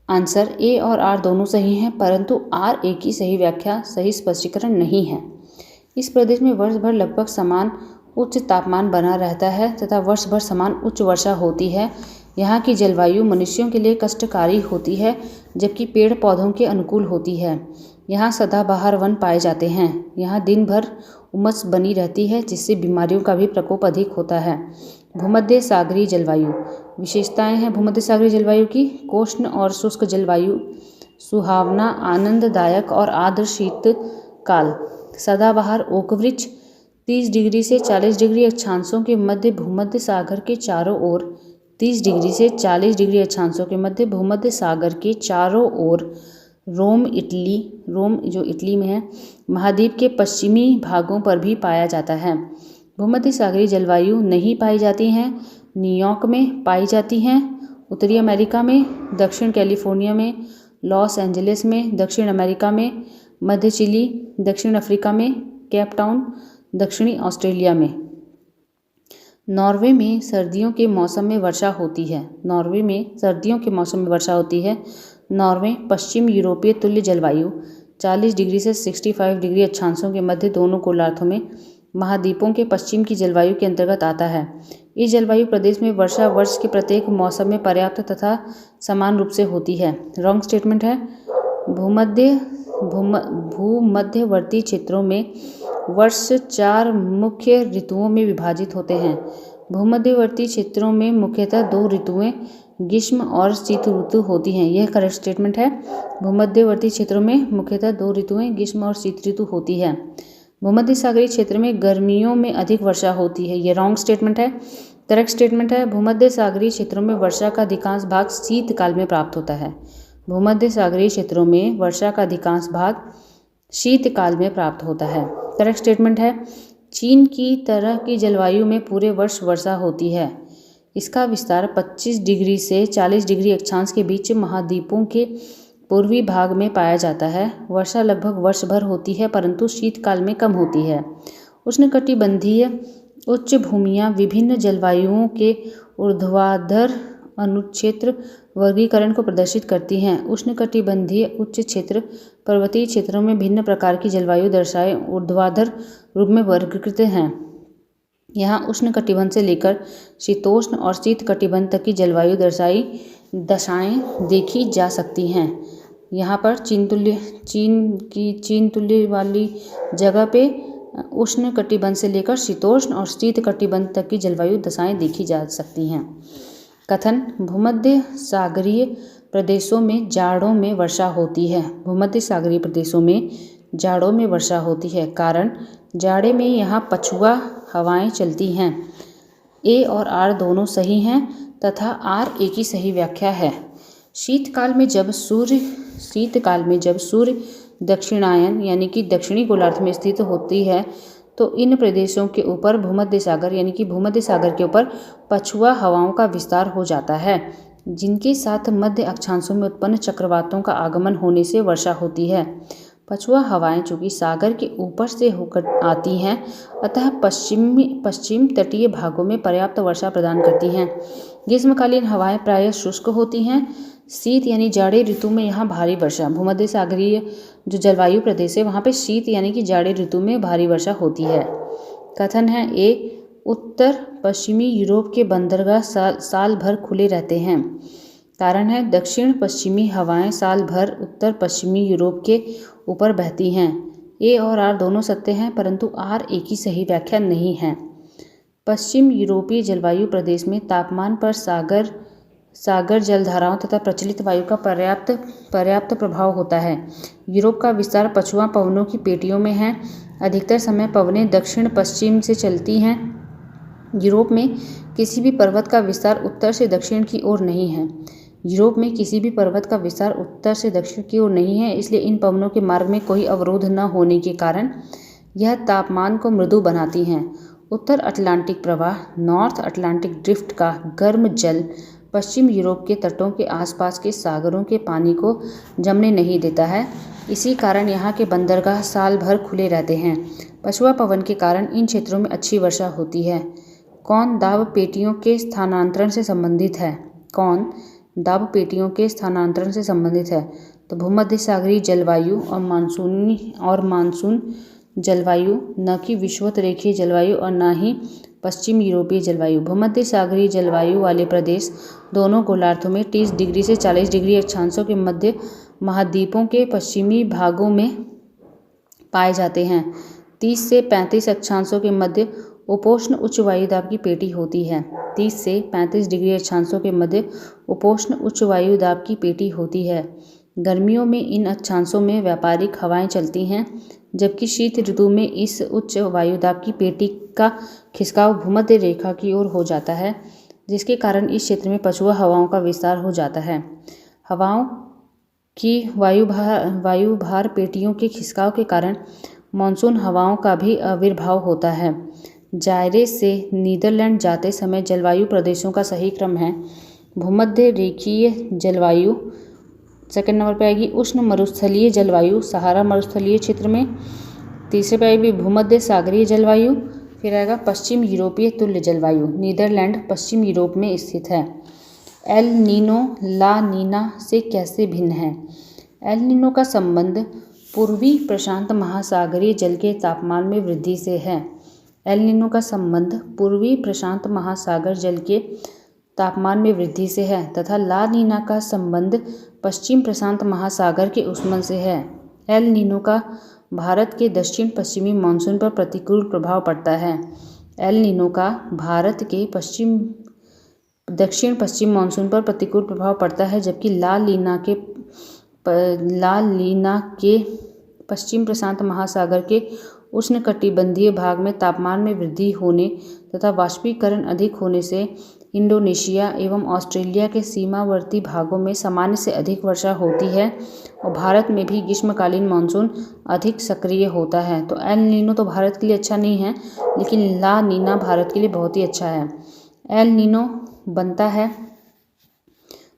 आंसर ए और आर दोनों सही हैं, परंतु आर एक की सही व्याख्या, सही स्पष्टीकरण नहीं है। इस प्रदेश में वर्ष भर लगभग समान उच्च तापमान बना रहता है तथा वर्ष भर समान उच्च वर्षा होती है। यहाँ की जलवायु मनुष्यों के लिए कष्टकारी होती है, जबकि पेड़ पौधों के अनुकूल होती है। यहाँ सदाबहार वन पाए जाते हैं। यहाँ दिन भर उमस बनी रहती है, जिससे बीमारियों का भी प्रकोप अधिक होता है। भूमध्य सागरीय जलवायु विशेषताएं हैं भूमध्य सागरीय जलवायु की। कोष्ण और शुष्क जलवायु, सुहावना, आनंददायक और आर्द्र शीतकाल, सदाबहार ओक वृक्ष, 30 डिग्री से 40 डिग्री अक्षांशों के मध्य भूमध्य सागर के चारों ओर 30 डिग्री से 40 डिग्री अक्षांशों के मध्य भूमध्य सागर के चारों ओर रोम जो इटली में है, महाद्वीप के पश्चिमी भागों पर भी पाया जाता है। भूमध्य सागरीय जलवायु नहीं पाई जाती हैं न्यूयॉर्क में पाई जाती हैं, उत्तरी अमेरिका में, दक्षिण कैलिफोर्निया में, लॉस एंजलिस में, दक्षिण अमेरिका में, मध्य चिली, दक्षिण अफ्रीका में, केप टाउन, दक्षिणी ऑस्ट्रेलिया में। नॉर्वे में सर्दियों के मौसम में वर्षा होती है। नॉर्वे पश्चिम यूरोपीय तुल्य जलवायु 40 डिग्री से 65 डिग्री अक्षांशों के मध्य दोनों गोलार्धों में महाद्वीपों के पश्चिम की जलवायु के अंतर्गत आता है। इस जलवायु प्रदेश में वर्षा वर्ष के प्रत्येक मौसम में पर्याप्त तथा समान रूप से होती है। रॉन्ग स्टेटमेंट है। भूमध्यवर्ती क्षेत्रों में वर्ष 4 मुख्य ऋतुओं में विभाजित होते हैं। भूमध्यवर्ती क्षेत्रों में मुख्यतः 2 ऋतुएं ग्रीष्म और शीत ऋतु होती हैं। यह करेक्ट स्टेटमेंट है। भूमध्यवर्ती क्षेत्रों में मुख्यतः 2 ऋतुएं ग्रीष्म और शीत ऋतु होती है। भूमध्य सागरीय क्षेत्र में गर्मियों में अधिक वर्षा होती है। ये रॉन्ग स्टेटमेंट है। करेक्ट स्टेटमेंट है, भूमध्य सागरीय क्षेत्रों में वर्षा का अधिकांश भाग शीतकाल में प्राप्त होता है। भूमध्य सागरीय क्षेत्रों में वर्षा का अधिकांश भाग शीतकाल में प्राप्त होता है। करेक्ट स्टेटमेंट है, चीन की तरह की जलवायु में पूरे वर्ष वर्षा होती है। इसका विस्तार 25 डिग्री से 40 डिग्री अक्षांश के बीच महाद्वीपों के पूर्वी भाग में पाया जाता है। वर्षा लगभग वर्ष भर होती है, परंतु शीतकाल में कम होती है। उष्णकटिबंधीय उच्च भूमियाँ विभिन्न जलवायुओं के ऊर्ध्वाधर अनुक्षेत्र वर्गीकरण को प्रदर्शित करती हैं। उष्णकटिबंधीय उच्च क्षेत्र पर्वतीय क्षेत्रों में भिन्न प्रकार की जलवायु दशाएं ऊर्ध्वाधर रूप में वर्गीकृत हैं। यहाँ उष्णकटिबंध से लेकर शीतोष्ण और शीतकटिबंध तक की जलवायु दशाएं देखी जा सकती हैं। यहाँ पर चीन तुल्य वाली जगह पे उष्णकटिबंध से लेकर शीतोष्ण और शीतकटिबंध तक की जलवायु दशाएं देखी जा सकती हैं। कथन, भूमध्य सागरीय प्रदेशों में जाड़ों में वर्षा होती है। भूमध्य सागरीय प्रदेशों में जाड़ों में वर्षा होती है, कारण जाड़े में यहाँ पछुआ हवाएं चलती हैं। ए और आर दोनों सही हैं तथा आर ए की सही व्याख्या है। शीतकाल में जब सूर्य दक्षिणायन यानी कि दक्षिणी गोलार्ध में स्थित होती है तो इन प्रदेशों के ऊपर भूमध्य सागर यानी कि भूमध्य सागर के ऊपर पछुआ हवाओं का विस्तार हो जाता है, जिनके साथ मध्य अक्षांशों में उत्पन्न चक्रवातों का आगमन होने से वर्षा होती है। पछुआ हवाएं चूँकि सागर के ऊपर से होकर आती हैं, अतः पश्चिम तटीय भागों में पर्याप्त वर्षा प्रदान करती हैं। ग्रीष्मकालीन हवाएं प्रायः शुष्क होती हैं। शीत यानी जाड़े ऋतु में यहाँ भारी वर्षा, भूमध्य सागरीय जो जलवायु प्रदेश है वहाँ पे शीत यानी कि जाड़े ऋतु में भारी वर्षा होती है। कथन है, ए, उत्तर पश्चिमी यूरोप के बंदरगाह साल भर खुले रहते हैं। कारण है, दक्षिण पश्चिमी हवाएं साल भर उत्तर पश्चिमी यूरोप के ऊपर बहती हैं। ए और आर दोनों सत्य हैं, परंतु आर ए की सही व्याख्या नहीं है। पश्चिम यूरोपीय जलवायु प्रदेश में तापमान पर सागर जलधाराओं तथा प्रचलित वायु का पर्याप्त प्रभाव होता है। यूरोप का विस्तार पछुआ पवनों की पेटियों में है। अधिकतर समय पवनें दक्षिण पश्चिम से चलती हैं। यूरोप में किसी भी पर्वत का विस्तार उत्तर से दक्षिण की ओर नहीं है। इसलिए इन पवनों के मार्ग में कोई अवरोध न होने के कारण यह तापमान को मृदु बनाती हैं। उत्तर अटलांटिक प्रवाह, नॉर्थ अटलांटिक ड्रिफ्ट का गर्म जल पश्चिम यूरोप के तटों के आसपास के सागरों के पानी को जमने नहीं देता है। इसी कारण यहाँ के बंदरगाह साल भर खुले रहते हैं। पछुआ पवन के कारण इन क्षेत्रों में अच्छी वर्षा होती है। कौन दाब पेटियों के स्थानांतरण से संबंधित है? तो भूमध्य सागरीय जलवायु और मानसून जलवायु, न कि विषुवत-रेखीय जलवायु और न ही पश्चिम यूरोपीय जलवायु। भूमध्य सागरीय जलवायु वाले प्रदेश दोनों गोलार्धों में 30 डिग्री से 40 डिग्री अक्षांशों के मध्य महाद्वीपों के पश्चिमी भागों में पाए जाते हैं। 30 से 35 अक्षांशों के मध्य उपोष्ण उच्च वायुदाब की पेटी होती है। 30 से 35 डिग्री अक्षांशों के मध्य उपोष्ण उच्च वायुदाब की पेटी होती है। गर्मियों में इन अक्षांशों में व्यापारिक हवाएं चलती हैं, जबकि शीत ऋतु में इस उच्च वायुदाब की पेटी का खिसकाव भूमध्य रेखा की ओर हो जाता है, जिसके कारण इस क्षेत्र में पछुआ हवाओं का विस्तार हो जाता है। हवाओं की वायुभार पेटियों के खिसकाव के कारण मानसून हवाओं का भी आविर्भाव होता है। जायरे से नीदरलैंड जाते समय जलवायु प्रदेशों का सही क्रम है। भूमध्य रेखीय जलवायु सेकंड नंबर पर आएगी। उष्ण मरुस्थलीय जलवायु सहारा मरुस्थलीय क्षेत्र में। तीसरे पर आएगी भूमध्य सागरीय जलवायु। फिर आएगा पश्चिम यूरोपीय तुल्य जलवायु। नीदरलैंड पश्चिम यूरोप में स्थित है। एल नीनो ला नीना से कैसे भिन्न है? एल नीनो का संबंध पूर्वी प्रशांत महासागरीय जल के तापमान में वृद्धि से है। एल नीनो का संबंध पूर्वी प्रशांत महासागर जल के तापमान में वृद्धि से है तथा ला नीना का संबंध पश्चिम प्रशांत महासागर के उष्मन से है। एल नीनो का भारत के दक्षिण पश्चिमी मानसून पर प्रतिकूल प्रभाव पड़ता है। एल नीनो का भारत के दक्षिण पश्चिम मानसून पर प्रतिकूल प्रभाव पड़ता है, जबकि ला लीना के पश्चिम प्रशांत महासागर के उष्णकटिबंधीय भाग में तापमान में वृद्धि होने तथा वाष्पीकरण अधिक होने से इंडोनेशिया एवं ऑस्ट्रेलिया के सीमावर्ती भागों में सामान्य से अधिक वर्षा होती है और भारत में भी ग्रीष्मकालीन मानसून अधिक सक्रिय होता है। तो एल नीनो तो भारत के लिए अच्छा नहीं है, लेकिन ला नीना भारत के लिए बहुत ही अच्छा है। एल नीनो बनता है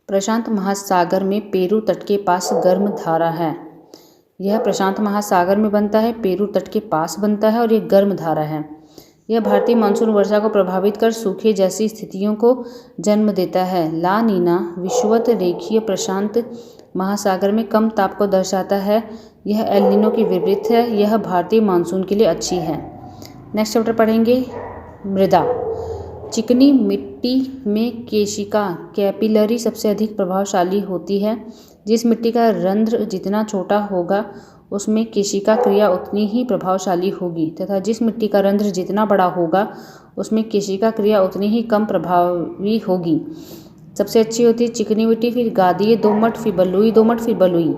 प्रशांत महासागर में पेरू तट के पास गर्म धारा है। यह प्रशांत महासागर में बनता है, पेरू तट के पास बनता है और ये गर्म धारा है। यह भारतीय मानसून वर्षा को प्रभावित कर सूखे जैसी स्थितियों को जन्म देता है। ला नीना विषुवत रेखीय प्रशांत महासागर में कम ताप को दर्शाता है। यह एल नीनो के विपरीत है। यह भारतीय मानसून के लिए अच्छी है। नेक्स्ट चैप्टर पढ़ेंगे मृदा। चिकनी मिट्टी में केशिका कैपिलरी सबसे अधिक प्रभावशाली होती है। जिस मिट्टी का रंध्र जितना छोटा होगा उसमें केशिका क्रिया उतनी ही प्रभावशाली होगी तथा जिस मिट्टी का रंध्र जितना बड़ा होगा उसमें केशिका क्रिया उतनी ही कम प्रभावी होगी। सबसे अच्छी होती है चिकनी मिट्टी, फिर गादीय दोमट, फिर बलुई दोमट, फिर बलुई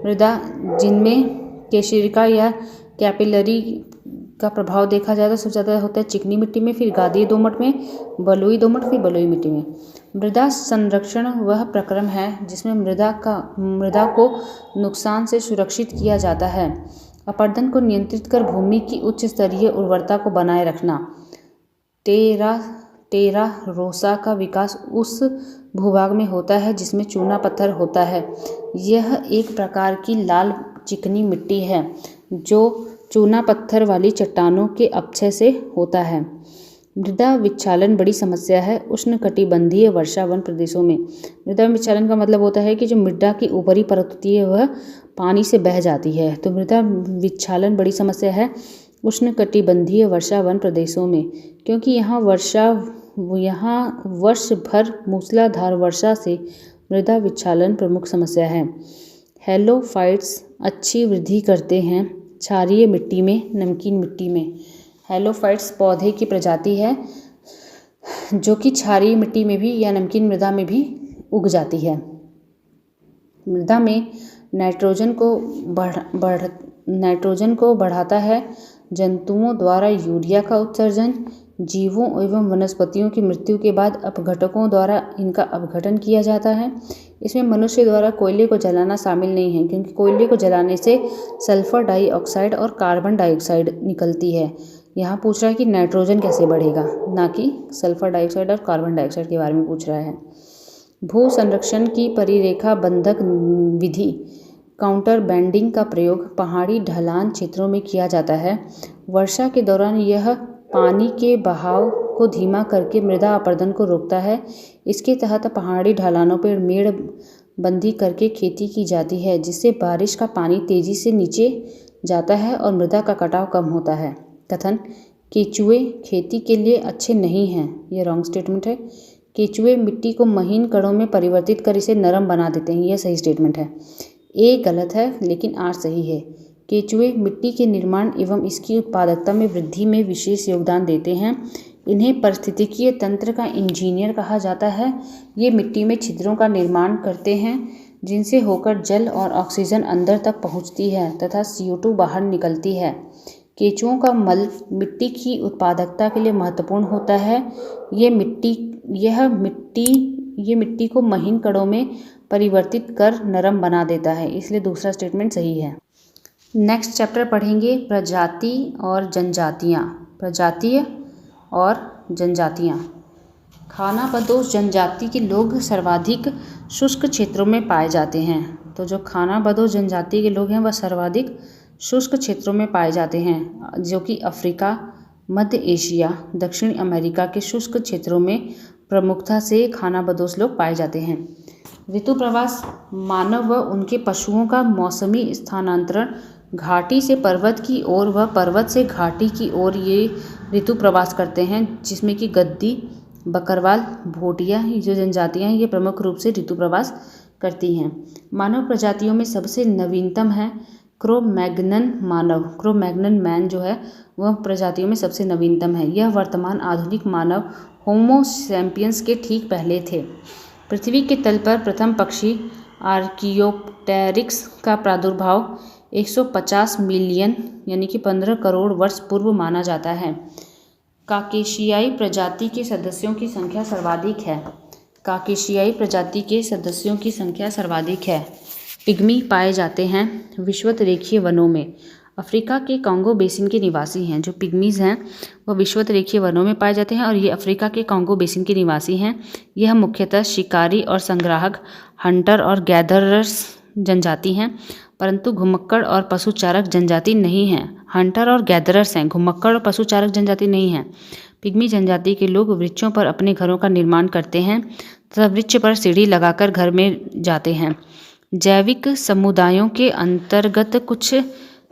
मृदा। जिनमें केशिका या कैपिलरी का प्रभाव देखा जाता है सबसे ज़्यादा होता है चिकनी मिट्टी में, फिर गादीय दोमट में, बलुई दोमट, फिर बलुई मिट्टी में। मृदा संरक्षण वह प्रक्रम है जिसमें मृदा को नुकसान से सुरक्षित किया जाता है। अपरदन को नियंत्रित कर भूमि की उच्च स्तरीय उर्वरता को बनाए रखना। टेरा रोसा का विकास उस भूभाग में होता है जिसमें चूना पत्थर होता है। यह एक प्रकार की लाल चिकनी मिट्टी है जो चूना पत्थर वाली चट्टानों के अपक्षय से होता है। मृदा विच्छालन बड़ी समस्या है उष्णकटिबंधीय वर्षावन प्रदेशों में। मृदा विच्छालन का मतलब होता है कि जो मृदा की ऊपरी परत होती है वह पानी से बह जाती है। तो मृदा विच्छालन बड़ी समस्या है उष्णकटिबंधीय वर्षावन प्रदेशों में, क्योंकि यहाँ वर्ष भर मूसलाधार वर्षा से मृदा विच्छालन प्रमुख समस्या है। हेलोफाइट्स अच्छी वृद्धि करते हैं क्षारीय मिट्टी में, नमकीन मिट्टी में। हेलोफाइट्स पौधे की प्रजाति है जो कि क्षारीय मिट्टी में भी या नमकीन मृदा में भी उग जाती है। मृदा में नाइट्रोजन को बढ़ाता है। जंतुओं द्वारा यूरिया का उत्सर्जन, जीवों एवं वनस्पतियों की मृत्यु के बाद अपघटकों द्वारा इनका अपघटन किया जाता है। इसमें मनुष्य द्वारा कोयले को जलाना शामिल नहीं है, क्योंकि कोयले को जलाने से सल्फर डाइऑक्साइड और कार्बन डाइऑक्साइड निकलती है। यहाँ पूछ रहा है कि नाइट्रोजन कैसे बढ़ेगा, ना कि सल्फर डाइऑक्साइड और कार्बन डाइऑक्साइड के बारे में पूछ रहा है। भू संरक्षण की परिरेखा बंधक विधि काउंटर बैंडिंग का प्रयोग पहाड़ी ढलान क्षेत्रों में किया जाता है। वर्षा के दौरान यह पानी के बहाव को धीमा करके मृदा अपरदन को रोकता है। इसके तहत पहाड़ी ढलानों पर मेड़ बंदी करके खेती की जाती है, जिससे बारिश का पानी तेजी से नीचे जाता है और मृदा का कटाव कम होता है। कथन केचुए खेती के लिए अच्छे नहीं हैं, ये रॉन्ग स्टेटमेंट है। केचुए मिट्टी को महीन कणों में परिवर्तित कर इसे नरम बना देते हैं, यह सही स्टेटमेंट है। ए गलत है लेकिन आर सही है। केचुए मिट्टी के निर्माण एवं इसकी उत्पादकता में वृद्धि में विशेष योगदान देते हैं। इन्हें पारिस्थितिकीय तंत्र का इंजीनियर कहा जाता है। ये मिट्टी में छिद्रों का निर्माण करते हैं जिनसे होकर जल और ऑक्सीजन अंदर तक पहुंचती है तथा CO2 बाहर निकलती है। केचुओं का मल मिट्टी की उत्पादकता के लिए महत्वपूर्ण होता है। ये मिट्टी को महीन कणों में परिवर्तित कर नरम बना देता है, इसलिए दूसरा स्टेटमेंट सही है। नेक्स्ट चैप्टर पढ़ेंगे प्रजाति और जनजातियाँ। प्रजातीय और जनजातियाँ। खानाबदोश जनजाति के लोग सर्वाधिक शुष्क क्षेत्रों में पाए जाते हैं। तो जो खानाबदोश जनजाति के लोग हैं वह सर्वाधिक शुष्क क्षेत्रों में पाए जाते हैं, जो कि अफ्रीका, मध्य एशिया, दक्षिण अमेरिका के शुष्क क्षेत्रों में प्रमुखता से खानाबदोश लोग पाए जाते हैं। ऋतु प्रवास मानव व उनके पशुओं का मौसमी स्थानांतरण घाटी से पर्वत की ओर व पर्वत से घाटी की ओर ये ऋतु प्रवास करते हैं, जिसमें कि गद्दी, बकरवाल, भोटिया जो जनजातियाँ हैं ये प्रमुख रूप से ऋतु प्रवास करती हैं। मानव प्रजातियों में सबसे नवीनतम है क्रो-मैग्नन मानव। क्रो-मैग्नन मैन जो है वह प्रजातियों में सबसे नवीनतम है। यह वर्तमान आधुनिक मानव होमो सैपियंस के ठीक पहले थे। पृथ्वी के तल पर प्रथम पक्षी आर्कियोप्टेरिक्स का प्रादुर्भाव 150 मिलियन यानी कि 15 करोड़ वर्ष पूर्व माना जाता है। काकेशियाई प्रजाति के सदस्यों की संख्या सर्वाधिक है। काकेशियाई प्रजाति के सदस्यों की संख्या सर्वाधिक है। पिग्मी पाए जाते हैं विषुवत रेखीय वनों में। अफ्रीका के कांगो बेसिन के निवासी हैं। जो पिग्मीज हैं वह विषुवत रेखीय वनों में पाए जाते हैं और ये अफ्रीका के कांगो बेसिन के निवासी हैं। यह मुख्यतः शिकारी और संग्राहक हंटर और गैदरर्स जनजाति हैं, परंतु घुमक्कड़ और पशुचारक जनजाति नहीं हैं। हंटर और गैदरर्स हैं, घुमक्कड़ और पशुचारक जनजाति नहीं हैं। पिग्मी जनजाति के लोग वृक्षों पर अपने घरों का निर्माण करते हैं तथा वृक्ष पर सीढ़ी लगाकर घर में जाते हैं। जैविक समुदायों के अंतर्गत कुछ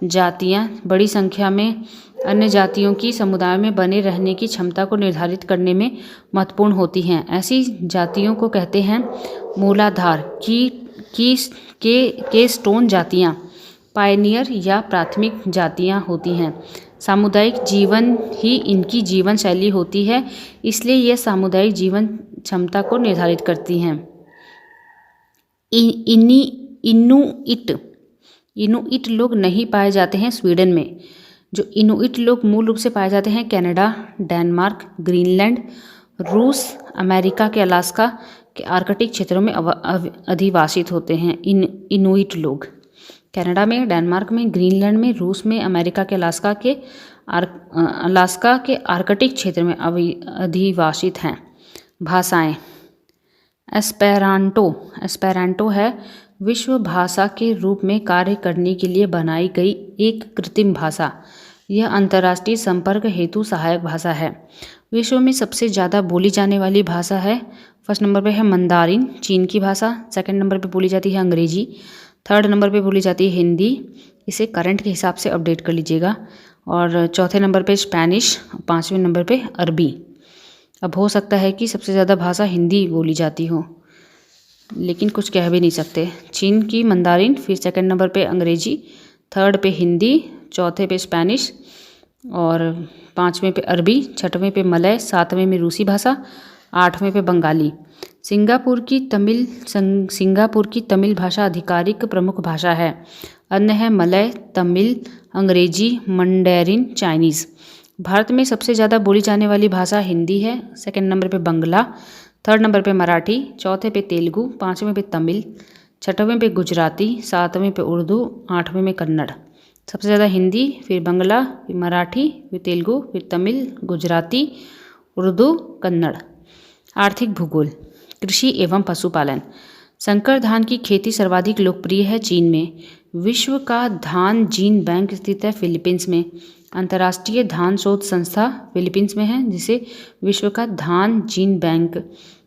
जातियां बड़ी संख्या में अन्य जातियों की समुदाय में बने रहने की क्षमता को निर्धारित करने में महत्वपूर्ण होती हैं। ऐसी जातियों को कहते हैं मूलाधार की स्टोन जातियां पायनियर या प्राथमिक जातियां होती हैं। सामुदायिक जीवन ही इनकी जीवन शैली होती है, इसलिए यह सामुदायिक जीवन क्षमता को निर्धारित करती हैं। इनुइट लोग नहीं पाए जाते हैं स्वीडन में। जो इनुइट लोग मूल रूप से पाए जाते हैं कनाडा, डेनमार्क, ग्रीनलैंड, रूस, अमेरिका के अलास्का के आर्कटिक क्षेत्रों में अधिवासित होते हैं। इनुइट लोग कनाडा में, डेनमार्क में, ग्रीनलैंड में, रूस में, अमेरिका के अलास्का के आर्कटिक क्षेत्र में अधिवासित हैं। भाषाएं। एस्पेरांटो है विश्व भाषा के रूप में कार्य करने के लिए बनाई गई एक कृत्रिम भाषा। यह अंतर्राष्ट्रीय संपर्क हेतु सहायक भाषा है। विश्व में सबसे ज़्यादा बोली जाने वाली भाषा है। फर्स्ट नंबर पे है मंदारिन, चीन की भाषा। सेकंड नंबर पे बोली जाती है अंग्रेजी। थर्ड नंबर पे बोली जाती है हिंदी। इसे करंट के हिसाब से अपडेट कर लीजिएगा। और चौथे नंबर पे स्पेनिश, पाँचवें नंबर पे अरबी। अब हो सकता है कि सबसे ज़्यादा भाषा हिंदी बोली जाती हो, लेकिन कुछ कह भी नहीं सकते। चीन की मंदारिन, फिर सेकंड नंबर पे अंग्रेजी, थर्ड पे हिंदी, चौथे पे स्पेनिश और पाँचवें पे अरबी, छठवें पे मलय, सातवें में रूसी भाषा, आठवें पे बंगाली। सिंगापुर की तमिल भाषा आधिकारिक प्रमुख भाषा है। अन्य है मलय, तमिल, अंग्रेजी, मंडेरिन, चाइनीज़। भारत में सबसे ज़्यादा बोली जाने वाली भाषा हिंदी है। सेकंड नंबर पे बंगला, थर्ड नंबर पे मराठी, चौथे पे तेलुगु, पाँचवें पे तमिल, छठवें पे गुजराती, सातवें पे उर्दू, आठवें में कन्नड़। सबसे ज़्यादा हिंदी, फिर बंगला, फिर मराठी, फिर तेलुगु, फिर तमिल, गुजराती, उर्दू, कन्नड़। आर्थिक भूगोल। कृषि एवं पशुपालन। संकर धान की खेती सर्वाधिक लोकप्रिय है चीन में। विश्व का धान जीन बैंक स्थित है फिलीपींस में। अंतर्राष्ट्रीय धान शोध संस्था फिलीपींस में है, जिसे विश्व का धान जीन बैंक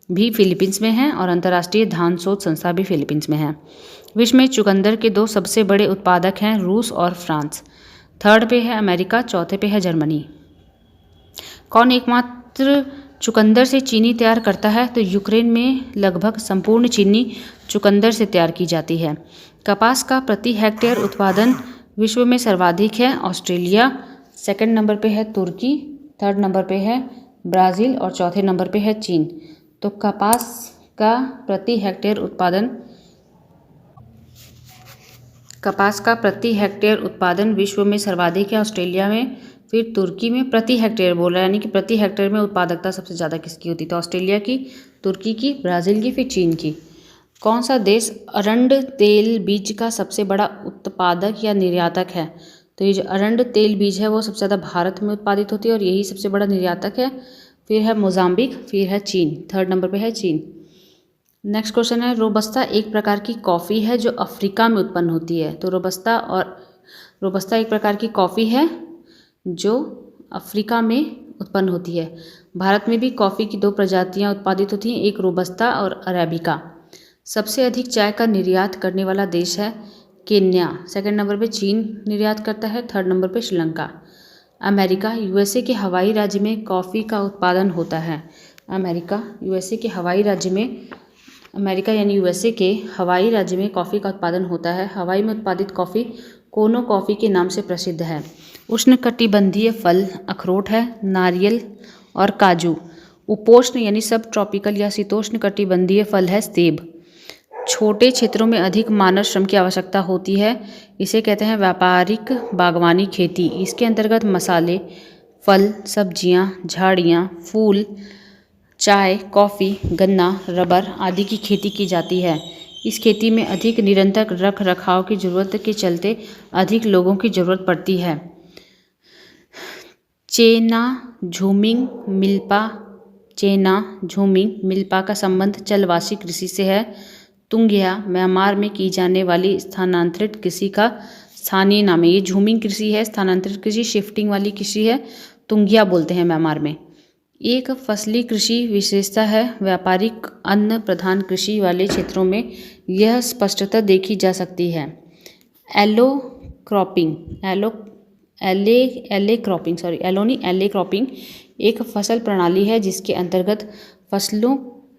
भी फिलीपींस में है और अंतर्राष्ट्रीय धान शोध संस्था भी फिलीपींस में है। विश्व में चुकंदर के 2 सबसे बड़े उत्पादक हैं रूस और फ्रांस। थर्ड पे है अमेरिका, चौथे पे है जर्मनी। कौन एकमात्र चुकंदर से चीनी तैयार करता है? तो यूक्रेन में लगभग संपूर्ण चीनी चुकंदर से तैयार की जाती है। कपास का प्रति हेक्टेयर उत्पादन विश्व में सर्वाधिक है ऑस्ट्रेलिया, सेकंड नंबर पे है तुर्की, थर्ड नंबर पे है ब्राज़ील और चौथे नंबर पे है चीन। तो कपास का प्रति हेक्टेयर उत्पादन विश्व में सर्वाधिक है ऑस्ट्रेलिया में, फिर तुर्की में। प्रति हेक्टेयर बोल रहा है, यानी कि प्रति हेक्टेयर में उत्पादकता सबसे ज़्यादा किसकी होती है? तो ऑस्ट्रेलिया की, तुर्की की, ब्राज़ील की, फिर चीन की। कौन सा देश अरंड तेल बीज का सबसे बड़ा उत्पादक या निर्यातक है? तो ये जो अरंड तेल बीज है वो सबसे ज़्यादा भारत में उत्पादित होती है और यही सबसे बड़ा निर्यातक है। फिर है मोजाम्बिक, फिर है चीन, थर्ड नंबर पे है चीन। नेक्स्ट क्वेश्चन है, रोबस्ता एक प्रकार की कॉफ़ी है जो अफ्रीका में उत्पन्न होती है। तो रोबस्ता एक प्रकार की कॉफ़ी है जो अफ्रीका में उत्पन्न होती है। भारत में भी कॉफ़ी की 2 प्रजातियाँ उत्पादित होती हैं, एक रोबस्ता और अरेबिका। सबसे अधिक चाय का निर्यात करने वाला देश है केन्या, सेकंड नंबर पे चीन निर्यात करता है, थर्ड नंबर पे श्रीलंका। अमेरिका, यूएसए के हवाई राज्य में कॉफ़ी का उत्पादन होता है। अमेरिका यानी यूएसए के हवाई राज्य में कॉफ़ी का उत्पादन होता है। हवाई में उत्पादित कॉफ़ी कोनो कॉफ़ी के नाम से प्रसिद्ध है। उष्णकटिबंधीय फल अखरोट है, नारियल और काजू। उपोष्ण यानी सब ट्रॉपिकल या शीतोष्ण कटिबंधीय फल है सेब। छोटे क्षेत्रों में अधिक मानव श्रम की आवश्यकता होती है, इसे कहते हैं व्यापारिक बागवानी खेती। इसके अंतर्गत मसाले, फल, सब्जियां, झाड़ियां, फूल, चाय, कॉफ़ी, गन्ना, रबर आदि की खेती की जाती है। इस खेती में अधिक निरंतर रख रखाव की ज़रूरत के चलते अधिक लोगों की ज़रूरत पड़ती है। चेना झूमिंग मिल्पा का संबंध जलवासी कृषि से है। तुंगिया म्यांमार में की जाने वाली स्थानांतरित कृषि का स्थानीय नाम है। ये झूमिंग कृषि है, स्थानांतरित कृषि, शिफ्टिंग वाली कृषि है, तुंगिया बोलते हैं म्यांमार में। एक फसली कृषि विशेषता है। व्यापारिक अन्न प्रधान कृषि वाले क्षेत्रों में यह स्पष्टता देखी जा सकती है। एलो क्रॉपिंग एक फसल प्रणाली है जिसके अंतर्गत फसलों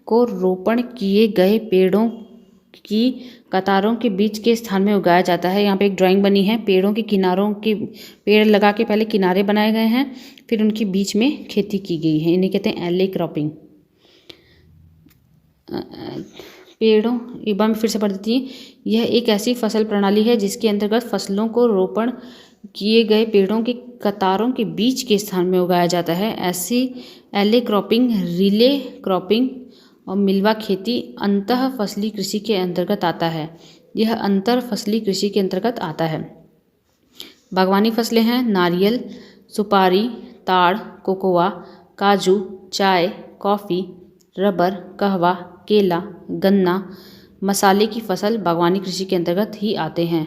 को रोपण किए गए पेड़ों की कतारों के बीच के स्थान में उगाया जाता है। यहाँ पे एक ड्राइंग बनी है, पेड़ों के किनारों के पेड़ लगा के पहले किनारे बनाए गए हैं, फिर उनके बीच में खेती की गई है। इन्हें कहते हैं एले क्रॉपिंग। पेड़ों एक बार मैं फिर से पढ़ देती हूँ। यह एक ऐसी फसल प्रणाली है जिसके अंतर्गत फसलों को रोपण किए गए पेड़ों की कतारों के बीच के स्थान में उगाया जाता है। ऐसी एले क्रॉपिंग, रिले क्रॉपिंग और मिलवा खेती अंतः फसली कृषि के अंतर्गत आता है। यह अंतर फसली कृषि के अंतर्गत आता है। बागवानी फसलें हैं नारियल, सुपारी, ताड़, कोकोआ, काजू, चाय, कॉफ़ी, रबर, कहवा, केला, गन्ना, मसाले की फसल बागवानी कृषि के अंतर्गत ही आते हैं।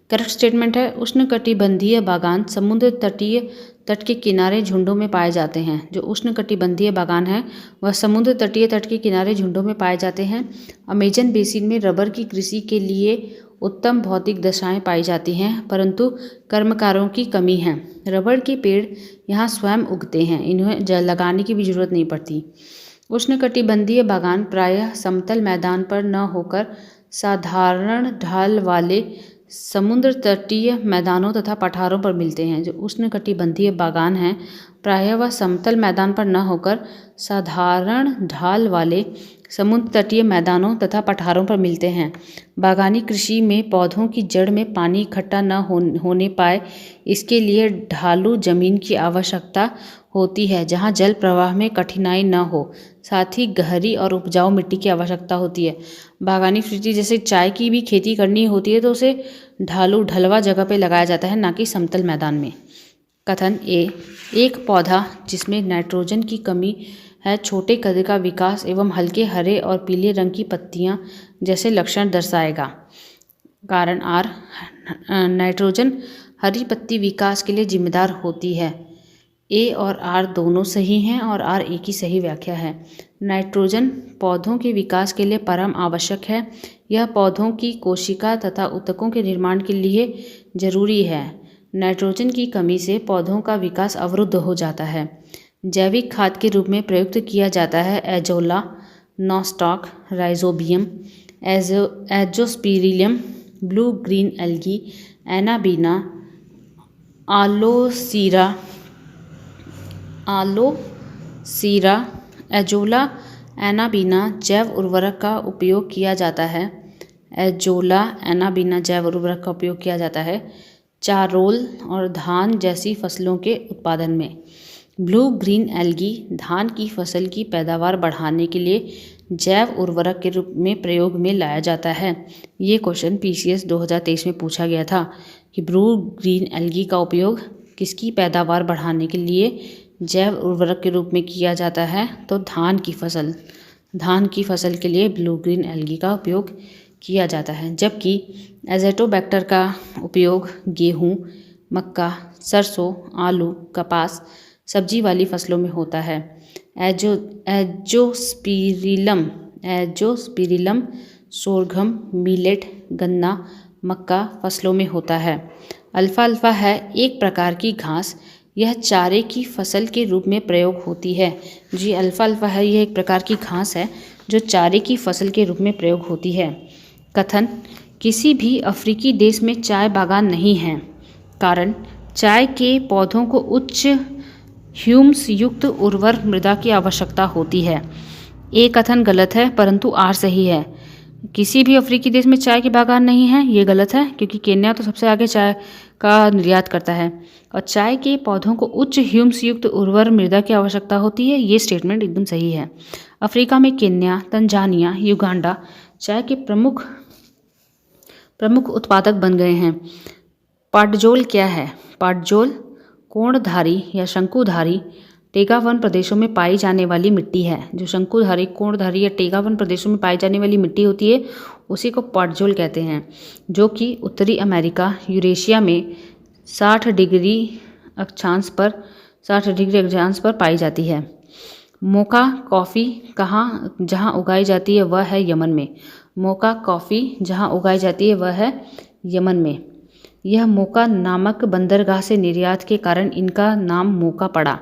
करेक्ट स्टेटमेंट है। उष्णकटिबंधीय बागान समुद्र तटीय तट के किनारे झुंडों में पाए जाते हैं। जो उष्णकटिबंधीय बागान है वह समुद्र तटीय तट के किनारे झुंडों में पाए जाते हैं। अमेजन बेसिन में रबर की कृषि के लिए उत्तम भौतिक दशाएं पाई जाती हैं, परंतु कर्मकारों की कमी है। रबर के पेड़ यहाँ स्वयं उगते हैं, इन्हें लगाने की भी जरूरत नहीं पड़ती। उष्णकटिबंधीय बागान प्रायः समतल मैदान पर न होकर साधारण ढाल वाले समुद्र तटीय मैदानों तथा पठारों पर मिलते हैं। जो उष्णकटिबंधीय बागान हैं प्रायः वह समतल मैदान पर न होकर साधारण ढाल वाले समुद्र तटीय मैदानों तथा पठारों पर मिलते हैं। बागानी कृषि में पौधों की जड़ में पानी इकट्ठा न होने पाए, इसके लिए ढालू जमीन की आवश्यकता होती है जहां जल प्रवाह में कठिनाई न हो। साथ ही गहरी और उपजाऊ मिट्टी की आवश्यकता होती है। बागानी कृषि जैसे चाय की भी खेती करनी होती है तो उसे ढलवा जगह पे लगाया जाता है, ना कि समतल मैदान में। कथन ए, एक पौधा जिसमें नाइट्रोजन की कमी है छोटे कद का विकास एवं हल्के हरे और पीले रंग की पत्तियां जैसे लक्षण दर्शाएगा। कारण आर, नाइट्रोजन हरी पत्ती विकास के लिए जिम्मेदार होती है। ए और आर दोनों सही हैं और आर एक ही सही व्याख्या है। नाइट्रोजन पौधों के विकास के लिए परम आवश्यक है। यह पौधों की कोशिका तथा ऊतकों के निर्माण के लिए जरूरी है। नाइट्रोजन की कमी से पौधों का विकास अवरुद्ध हो जाता है। जैविक खाद के रूप में प्रयुक्त किया जाता है azolla, nostoc, rhizobium, azospirillum, blue green algae, anabaena, aulosira, azolla, anabaena जैव उर्वरक का उपयोग किया जाता है। एजोला, एनाबीना जैव उर्वरक का उपयोग किया जाता है चारोल और धान जैसी फसलों के उत्पादन में। ब्लू ग्रीन एल्गी धान की फसल की पैदावार बढ़ाने के लिए जैव उर्वरक के रूप में प्रयोग में लाया जाता है। ये क्वेश्चन PCS 2023 में पूछा गया था कि ब्लू ग्रीन एल्गी का उपयोग किसकी पैदावार बढ़ाने के लिए जैव उर्वरक के रूप में किया जाता है, तो धान की फसल के लिए ब्लू ग्रीन एल्गी का उपयोग किया जाता है। जबकि एज़ोटोबैक्टर का उपयोग गेहूँ, मक्का, सरसों, आलू, कपास, सब्जी वाली फसलों में होता है। एजोस्पिरिलम सोरघम, मिलेट, गन्ना, मक्का फसलों में होता है। अल्फाल्फा है एक प्रकार की घास, यह चारे की फसल के रूप में प्रयोग होती है। जी अल्फाल्फा है, यह एक प्रकार की घास है जो चारे की फसल के रूप में प्रयोग होती है। कथन, किसी भी अफ्रीकी देश में चाय बागान नहीं है। कारण, चाय के पौधों को उच्च ह्यूमस युक्त उर्वर मृदा की आवश्यकता होती है। ए कथन गलत है परंतु आर सही है। किसी भी अफ्रीकी देश में चाय के बागान नहीं हैं, ये गलत है, क्योंकि केन्या तो सबसे आगे चाय का निर्यात करता है। और चाय के पौधों को उच्च ह्यूमस युक्त उर्वर मृदा की आवश्यकता होती है, ये स्टेटमेंट एकदम सही है। अफ्रीका में केन्या, तंजानिया, युगांडा चाय के प्रमुख उत्पादक बन गए हैं। पाटजोल क्या है? पाटजोल कोणधारी या शंकुधारी टेगा वन प्रदेशों में पाई जाने वाली मिट्टी है। जो शंकुधारी, कोणधारी या टेगा वन प्रदेशों में पाई जाने वाली मिट्टी होती है उसी को पाटजोल कहते हैं, जो कि उत्तरी अमेरिका, यूरेशिया में 60 डिग्री अक्षांश पर पाई जाती है। मोका कॉफ़ी जहाँ उगाई जाती है वह है यमन में। मोका कॉफ़ी जहाँ उगाई जाती है वह है यमन में। यह मोका नामक बंदरगाह से निर्यात के कारण इनका नाम मोका पड़ा।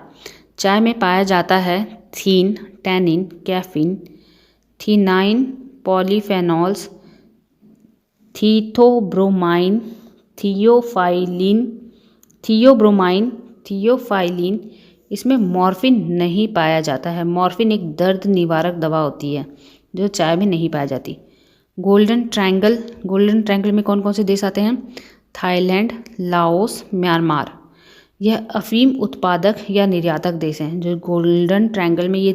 चाय में पाया जाता है theine, tannin, caffeine, theanine, polyphenols, theobromine, theobromine. इसमें मॉर्फिन नहीं पाया जाता है। मॉर्फिन एक दर्द निवारक दवा होती है जो चाय में नहीं पाई जाती। गोल्डन ट्रायंगल में कौन कौन से देश आते हैं? Thailand, Laos, Myanmar. यह अफीम उत्पादक या निर्यातक देश हैं। जो गोल्डन ट्रायंगल में ये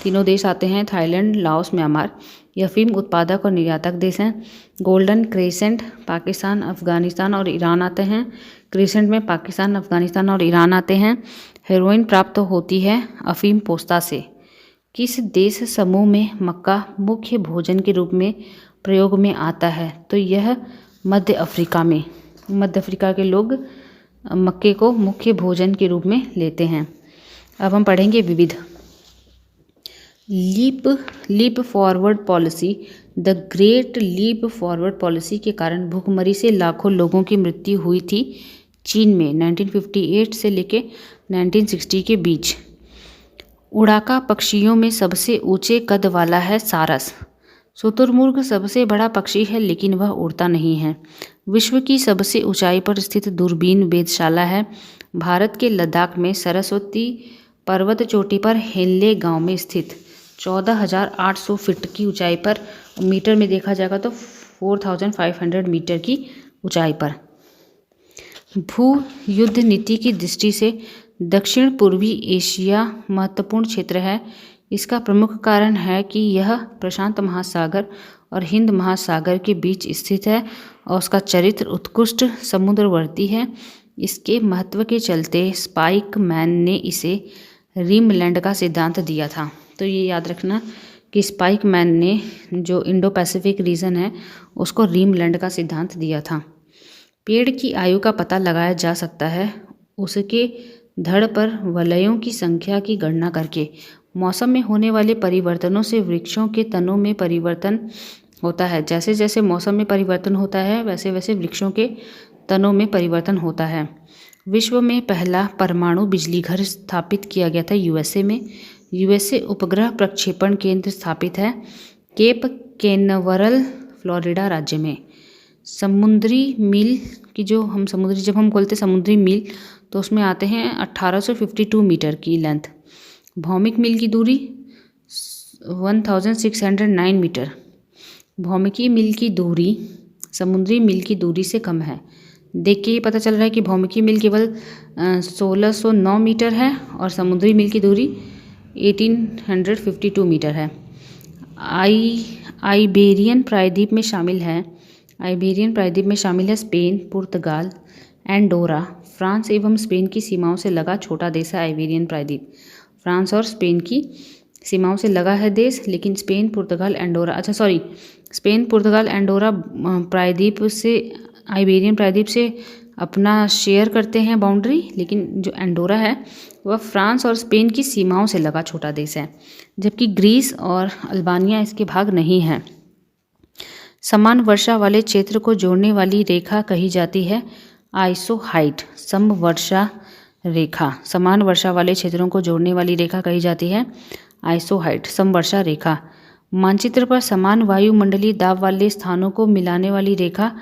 तीनों देश आते हैं, थाईलैंड, लाओस, म्यांमार, ये अफीम उत्पादक और निर्यातक देश हैं। गोल्डन क्रेसेंट पाकिस्तान, अफगानिस्तान और ईरान आते हैं। क्रेसेंट में पाकिस्तान, अफगानिस्तान और ईरान आते हैं। हेरोइन प्राप्त होती है अफीम पोस्ता से। किस देश समूह में मक्का मुख्य भोजन के रूप में प्रयोग में आता है? तो यह मध्य अफ्रीका के लोग मक्के को मुख्य भोजन के रूप में लेते हैं। अब हम पढ़ेंगे विविध। Leap forward policy. The great leap forward policy के कारण भूखमरी से लाखों लोगों की मृत्यु हुई थी चीन में 1958 से लेकर 1960 के बीच। उड़ाका पक्षियों में सबसे ऊंचे कद वाला है सारस। शुतुरमुर्ग सबसे बड़ा पक्षी है लेकिन वह उड़ता नहीं है। विश्व की सबसे ऊंचाई पर स्थित दूरबीन वेधशाला है भारत के लद्दाख में सरस्वती पर्वत चोटी पर हेनले गांव में स्थित 14,800 फीट की ऊंचाई पर, मीटर में देखा जाएगा तो 4,500 मीटर की ऊंचाई पर। भू युद्ध नीति की दृष्टि से दक्षिण पूर्वी एशिया महत्वपूर्ण क्षेत्र है। इसका प्रमुख कारण है कि यह प्रशांत महासागर और हिंद महासागर के बीच स्थित है और उसका चरित्र उत्कृष्ट समुद्रवर्ती है। इसके महत्व के चलते स्पाइक मैन ने इसे रिमलैंड का सिद्धांत दिया था। तो ये याद रखना कि स्पाइक मैन ने जो इंडो पैसिफिक रीजन है उसको रिमलैंड का सिद्धांत दिया था। पेड़ की आयु का पता लगाया जा सकता है उसके धड़ पर वलयों की संख्या की गणना करके। मौसम में होने वाले परिवर्तनों से वृक्षों के तनों में परिवर्तन होता है। जैसे जैसे मौसम में परिवर्तन होता है वैसे वैसे वृक्षों के तनों में परिवर्तन होता है। विश्व में पहला परमाणु बिजली घर स्थापित किया गया था यूएसए में। यूएसए उपग्रह प्रक्षेपण केंद्र स्थापित है केप कैनवरल फ्लोरिडा राज्य में। समुद्री मील की जब हम बोलते समुद्री मील तो उसमें आते हैं 1852 मीटर की लेंथ। भौमिक मील की दूरी 1609 मीटर। भौमिकी मील की दूरी समुद्री मील की दूरी से कम है। देख के ही पता चल रहा है कि भौमिकी मील केवल 1609 मीटर है और समुद्री मील की दूरी 1852 मीटर है। आइबेरियन प्रायद्वीप में शामिल है स्पेन, पुर्तगाल, एंडोरा, फ्रांस एवं स्पेन की सीमाओं से लगा छोटा देश है आइबेरियन प्रायद्वीप। फ्रांस और स्पेन की सीमाओं से लगा है देश, लेकिन स्पेन, पुर्तगाल, एंडोरा प्रायद्वीप से आइबेरियन प्रायद्वीप से अपना शेयर करते हैं बाउंड्री, लेकिन जो एंडोरा है वह फ्रांस और स्पेन की सीमाओं से लगा छोटा देश है, जबकि ग्रीस और अल्बानिया इसके भाग नहीं हैं। समान वर्षा वाले क्षेत्र को जोड़ने वाली रेखा कही जाती है आइसोहाइट। समवर्षा रेखा। समान वर्षा वाले क्षेत्रों को जोड़ने वाली रेखा कही जाती है आइसोहाइट, समवर्षा रेखा। मानचित्र पर समान वायुमंडलीय दाब वाले स्थानों को मिलाने वाली रेखा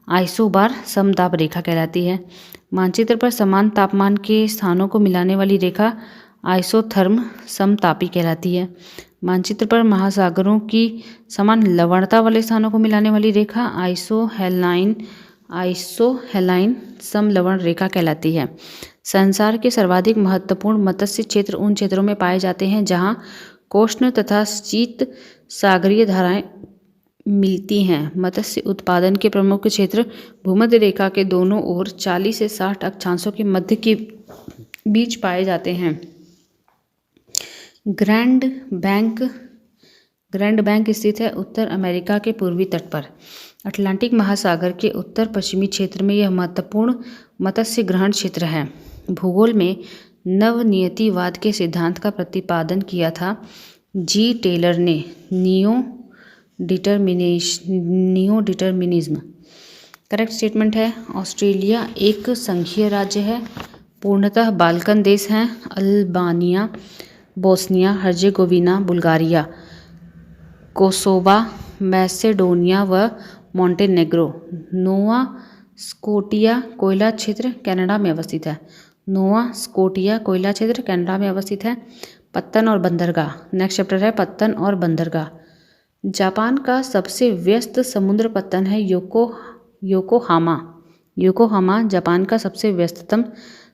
आइसोबार समदाब रेखा कहलाती है। मानचित्र पर समान तापमान के स्थानों को मिलाने वाली रेखा आइसोथर्म समतापी कहलाती है। मानचित्र पर महासागरों की समान लवणता वाले स्थानों को मिलाने वाली रेखा आइसोहेलाइन समलवण रेखा कहलाती है। संसार के सर्वाधिक महत्वपूर्ण मत्स्य क्षेत्र उन क्षेत्रों में पाए जाते हैं जहां कोष्ण तथा शीत सागरीय धाराएं मिलती हैं। मत्स्य उत्पादन के प्रमुख क्षेत्र भूमध्य रेखा के दोनों ओर 40 से 60 अक्षांशों के मध्य के बीच पाए जाते हैं। ग्रैंड बैंक स्थित है उत्तर अमेरिका के पूर्वी तट पर। अटलांटिक महासागर के उत्तर पश्चिमी क्षेत्र में यह महत्वपूर्ण मत्स्य ग्रहण क्षेत्र है। भूगोल में नवनियतिवाद के सिद्धांत का प्रतिपादन किया था जी टेलर ने। नियो डिटर्मिनिज्म करेक्ट स्टेटमेंट है। ऑस्ट्रेलिया एक संघीय राज्य है, पूर्णतः बाल्कन देश हैं। Albania, Bosnia Herzegovina, Bulgaria, Kosovo, Macedonia व मोंटेनेग्रो। नोवा स्कोटिया कोयला क्षेत्र कनाडा में अवस्थित है। नोवा स्कोटिया कोयला क्षेत्र कनाडा में अवस्थित है। पत्तन और बंदरगाह नेक्स्ट चैप्टर है पत्तन और बंदरगाह। जापान का सबसे व्यस्त समुद्र पत्तन है योकोहामा जापान का सबसे व्यस्ततम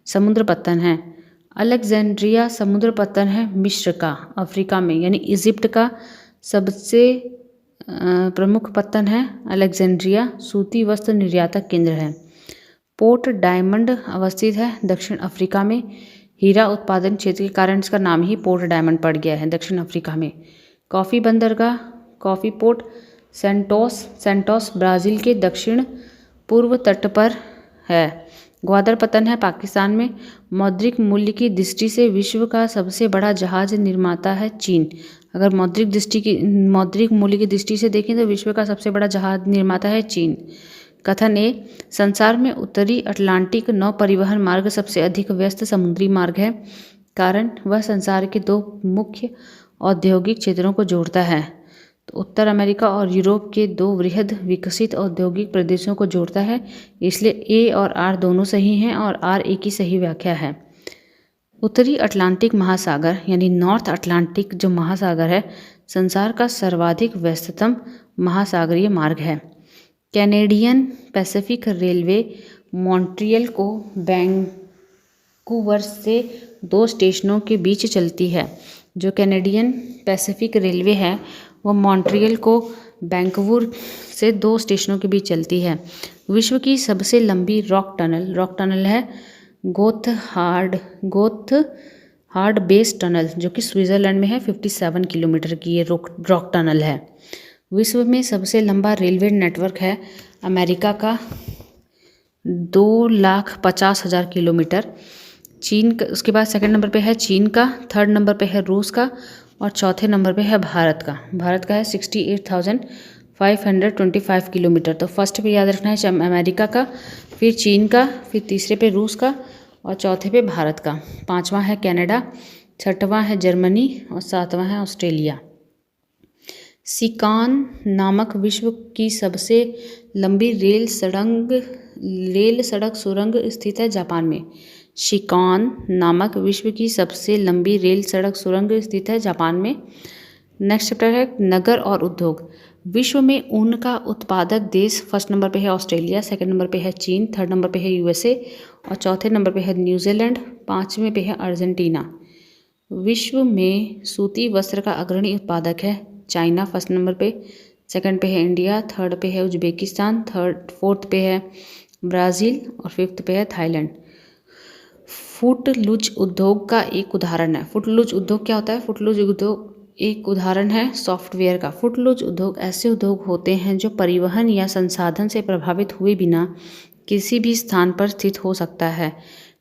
समुद्र पत्तन है। अलेक्जेंड्रिया समुद्र पत्तन है मिस्र का, अफ्रीका में, यानी इजिप्ट का सबसे प्रमुख पत्तन है अलेक्जेंड्रिया, सूती वस्त्र निर्यातक केंद्र है। पोर्ट डायमंड अवस्थित है दक्षिण अफ्रीका में। हीरा उत्पादन क्षेत्र के कारण इसका नाम ही पोर्ट डायमंड पड़ गया है दक्षिण अफ्रीका में। कॉफी बंदरगाह, कॉफी पोर्ट सेंटोस ब्राज़ील के दक्षिण पूर्व तट पर है। ग्वादर पत्तन है पाकिस्तान में। मौद्रिक मूल्य की दृष्टि से विश्व का सबसे बड़ा जहाज निर्माता है चीन। अगर मौद्रिक मूल्य की दृष्टि से देखें तो विश्व का सबसे बड़ा जहाज निर्माता है चीन। कथन ए, संसार में उत्तरी अटलांटिक नौ परिवहन मार्ग सबसे अधिक व्यस्त समुद्री मार्ग है, कारण वह संसार के दो मुख्य औद्योगिक क्षेत्रों को जोड़ता है। तो उत्तर अमेरिका और यूरोप के दो वृहद विकसित औद्योगिक प्रदेशों को जोड़ता है, इसलिए ए और आर दोनों सही हैं और आर ए की सही व्याख्या है। उत्तरी अटलांटिक महासागर यानी नॉर्थ अटलांटिक जो महासागर है संसार का सर्वाधिक व्यस्ततम महासागरीय मार्ग है। कैनेडियन पैसिफिक रेलवे मॉन्ट्रियल को वैंकूवर से 2 स्टेशनों के बीच चलती है। जो कैनेडियन पैसिफिक रेलवे है वह मॉन्ट्रियल को वैंकूवर से 2 स्टेशनों के बीच चलती है। विश्व की सबसे लंबी रॉक टनल है गोथहार्ड बेस टनल, जो कि स्विट्जरलैंड में है। 57 किलोमीटर की ये रॉक टनल है। विश्व में सबसे लंबा रेलवे नेटवर्क है अमेरिका का 2,50,000 किलोमीटर। चीन का उसके बाद सेकंड नंबर पे है चीन का, थर्ड नंबर पे है रूस का और चौथे नंबर पे है भारत का है 68,525 किलोमीटर। तो फर्स्ट पे याद रखना है अमेरिका का, फिर चीन का, फिर तीसरे पे रूस का और चौथे पे भारत का। 5वां है कनाडा, 6वां है जर्मनी और 7वां है ऑस्ट्रेलिया। सिकान नामक विश्व की सबसे लंबी रेल सड़क सुरंग स्थित है जापान में। शिकान नामक विश्व की सबसे लंबी रेल सड़क सुरंग स्थित है जापान में। नेक्स्ट चैप्टर है नगर और उद्योग। विश्व में ऊन का उत्पादक देश फर्स्ट नंबर पे है ऑस्ट्रेलिया, सेकंड नंबर पे है चीन, थर्ड नंबर पे है यूएसए और चौथे नंबर पे है न्यूजीलैंड, 5वें पे है अर्जेंटीना। विश्व में सूती वस्त्र का अग्रणी उत्पादक है चाइना फर्स्ट नंबर पे, सेकंड पे है इंडिया, थर्ड पे है उज्बेकिस्तान, फोर्थ पे है ब्राज़ील और फिफ्थ पे है थाईलैंड। फुटलूज उद्योग का एक उदाहरण है। फुटलूज उद्योग क्या होता है? फुटलूज उद्योग एक उदाहरण है सॉफ्टवेयर का। फुटलूज उद्योग ऐसे उद्योग होते हैं जो परिवहन या संसाधन से प्रभावित हुए बिना किसी भी स्थान पर स्थित हो सकता है।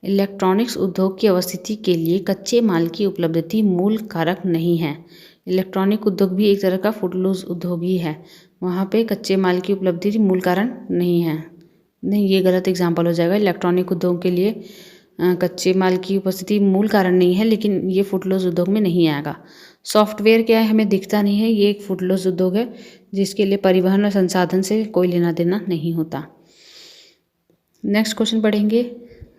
इलेक्ट्रॉनिक्स उद्योग की अवस्थिति के लिए कच्चे माल की उपलब्धि मूल कारक नहीं है। इलेक्ट्रॉनिक उद्योग भी एक तरह का फुटलूज उद्योग ही है, वहाँ पे कच्चे माल की उपलब्धि मूल कारण नहीं है। नहीं, ये गलत एग्जाम्पल हो जाएगा। इलेक्ट्रॉनिक उद्योग के लिए कच्चे माल की उपस्थिति मूल कारण नहीं है, लेकिन ये फुटलूज उद्योग में नहीं आएगा। सॉफ्टवेयर क्या है, हमें दिखता नहीं है, ये एक फुटलूज उद्योग है जिसके लिए परिवहन और संसाधन से कोई लेना देना नहीं होता। नेक्स्ट क्वेश्चन पढ़ेंगे।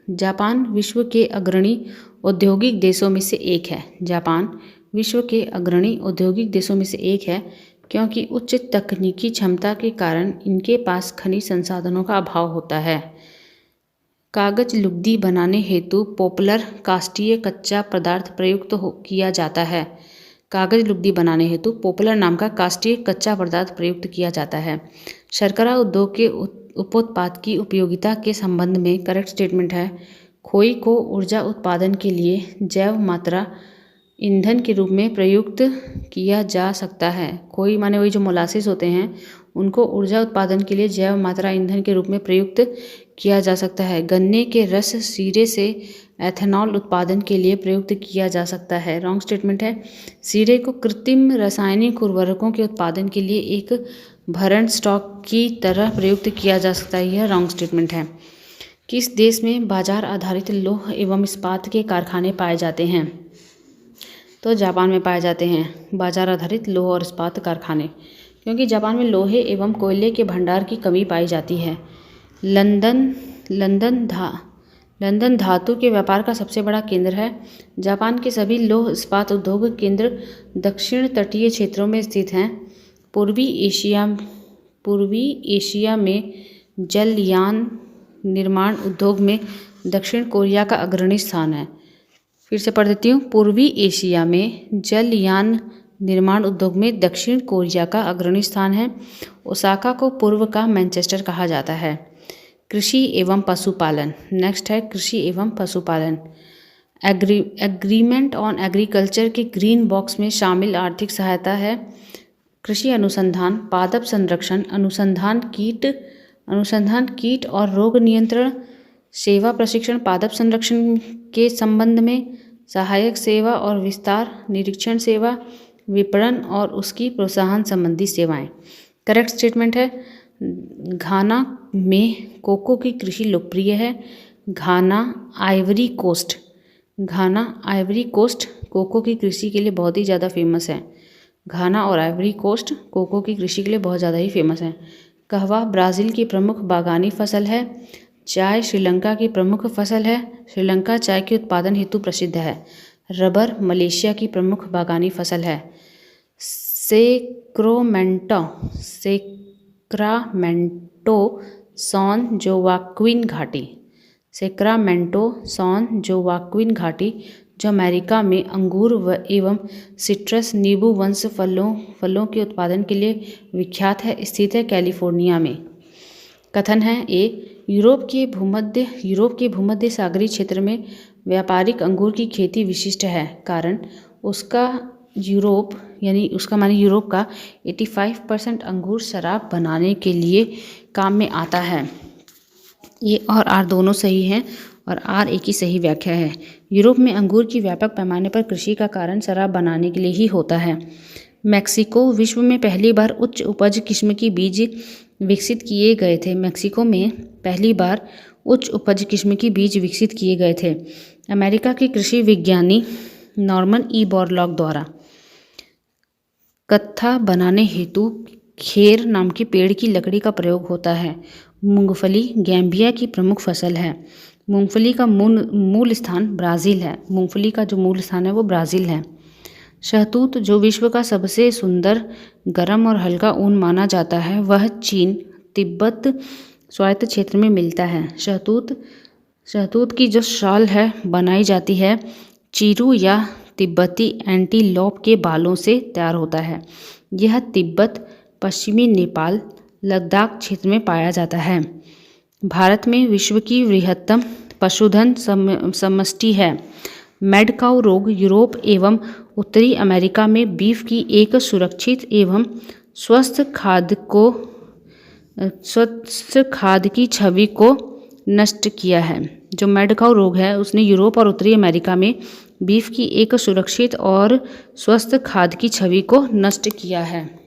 जापान विश्व के अग्रणी औद्योगिक देशों में से एक है। जापान विश्व के अग्रणी औद्योगिक देशों में से एक है क्योंकि उच्च तकनीकी क्षमता के कारण इनके पास खनिज संसाधनों का अभाव होता है। कागज लुगदी बनाने हेतु पॉपुलर काष्ठीय कच्चा पदार्थ प्रयुक्त किया जाता है। कागज लुगदी बनाने हेतु पॉपुलर नाम का काष्ठीय कच्चा पदार्थ प्रयुक्त किया जाता है। शर्करा उद्योग के उपोत्पाद की उपयोगिता के संबंध में करेक्ट स्टेटमेंट है। खोई को ऊर्जा उत्पादन के लिए जैव मात्रा ईंधन के रूप में प्रयुक्त किया जा सकता है। खोई माने वही जो मोलासिस होते हैं उनको ऊर्जा उत्पादन के लिए जैव मात्रा ईंधन के रूप में प्रयुक्त किया जा सकता है। गन्ने के रस सीरे से एथेनॉल उत्पादन के लिए प्रयुक्त किया जा सकता है। रॉन्ग स्टेटमेंट है। सीरे को कृत्रिम रासायनिक उर्वरकों के उत्पादन के लिए एक भरण स्टॉक की तरह प्रयुक्त किया जा सकता है। यह रॉन्ग स्टेटमेंट है। किस देश में बाजार आधारित लौह एवं इस्पात के कारखाने पाए जाते हैं? तो जापान में पाए जाते हैं बाजार आधारित लौह और इस्पात कारखाने, क्योंकि जापान में लोहे एवं कोयले के भंडार की कमी पाई जाती है। लंदन धातु के व्यापार का सबसे बड़ा केंद्र है। जापान के सभी लौह इस्पात उद्योग केंद्र दक्षिण तटीय क्षेत्रों में स्थित हैं। पूर्वी एशिया में जलयान निर्माण उद्योग में दक्षिण कोरिया का अग्रणी स्थान है। फिर से पढ़ देती हूँ। पूर्वी एशिया में जलयान निर्माण उद्योग में दक्षिण कोरिया का अग्रणी स्थान है। ओसाका को पूर्व का मैनचेस्टर कहा जाता है। कृषि एवं पशुपालन, नेक्स्ट है कृषि एवं पशुपालन। एग्रीमेंट ऑन एग्रीकल्चर के ग्रीन बॉक्स में शामिल आर्थिक सहायता है कृषि अनुसंधान, पादप संरक्षण अनुसंधान, कीट और रोग नियंत्रण, सेवा प्रशिक्षण, पादप संरक्षण के संबंध में सहायक सेवा और विस्तार, निरीक्षण सेवा, विपणन और उसकी प्रोत्साहन संबंधी सेवाएं। करेक्ट स्टेटमेंट है। घाना में कोको की कृषि लोकप्रिय है। घाना आइवरी कोस्ट कोको की कृषि के लिए बहुत ही ज़्यादा फेमस है। घाना और आइवरी कोस्ट कोको की कृषि के लिए बहुत ज़्यादा ही फेमस है। कहवा ब्राज़ील की प्रमुख बागानी फसल है। चाय श्रीलंका की प्रमुख फसल है। श्रीलंका चाय के उत्पादन हेतु प्रसिद्ध है। रबर मलेशिया की प्रमुख बागानी फसल है। सेक्रामेंटो सॉन जोवाक्विन घाटी जो अमेरिका में अंगूर एवं सिट्रस नींबू वंश फलों के उत्पादन के लिए विख्यात है, स्थित है कैलिफोर्निया में। कथन है ए, यूरोप के भूमध्य सागरीय क्षेत्र में व्यापारिक अंगूर की खेती विशिष्ट है, कारण उसका यूरोप का 85% अंगूर शराब बनाने के लिए काम में आता है। ये और आर दोनों सही हैं और आर एक ही सही व्याख्या है। यूरोप में अंगूर की व्यापक पैमाने पर कृषि का कारण शराब बनाने के लिए ही होता है। मैक्सिको विश्व में पहली बार उच्च उपज किस्म की बीज विकसित किए गए थे। मैक्सिको में पहली बार उच्च उपज किस्म की बीज विकसित किए गए थे अमेरिका के कृषि विज्ञानी नॉर्मन ई बोरलॉग द्वारा। कत्था बनाने हेतु खेर नाम के पेड़ की लकड़ी का प्रयोग होता है। मूंगफली गैम्बिया की प्रमुख फसल है। मूंगफली का मूल स्थान ब्राज़ील है। मूंगफली का जो मूल स्थान है वो ब्राज़ील है। शहतूत जो विश्व का सबसे सुंदर, गर्म और हल्का ऊन माना जाता है, वह चीन तिब्बत स्वायत्त क्षेत्र में मिलता है। शहतूत की जो शॉल है बनाई जाती है चीरू या तिब्बती एंटीलोप के बालों से तैयार होता है। यह तिब्बत, पश्चिमी नेपाल, लद्दाख क्षेत्र में पाया जाता है। भारत में विश्व की वृहत्तम पशुधन समष्टि है। मैड काउ रोग यूरोप एवं उत्तरी अमेरिका में बीफ की एक सुरक्षित एवं स्वस्थ खाद्य की छवि को नष्ट किया है। जो मैड काउ रोग है उसने यूरोप और उत्तरी अमेरिका में बीफ की एक सुरक्षित और स्वस्थ खाद्य की छवि को नष्ट किया है।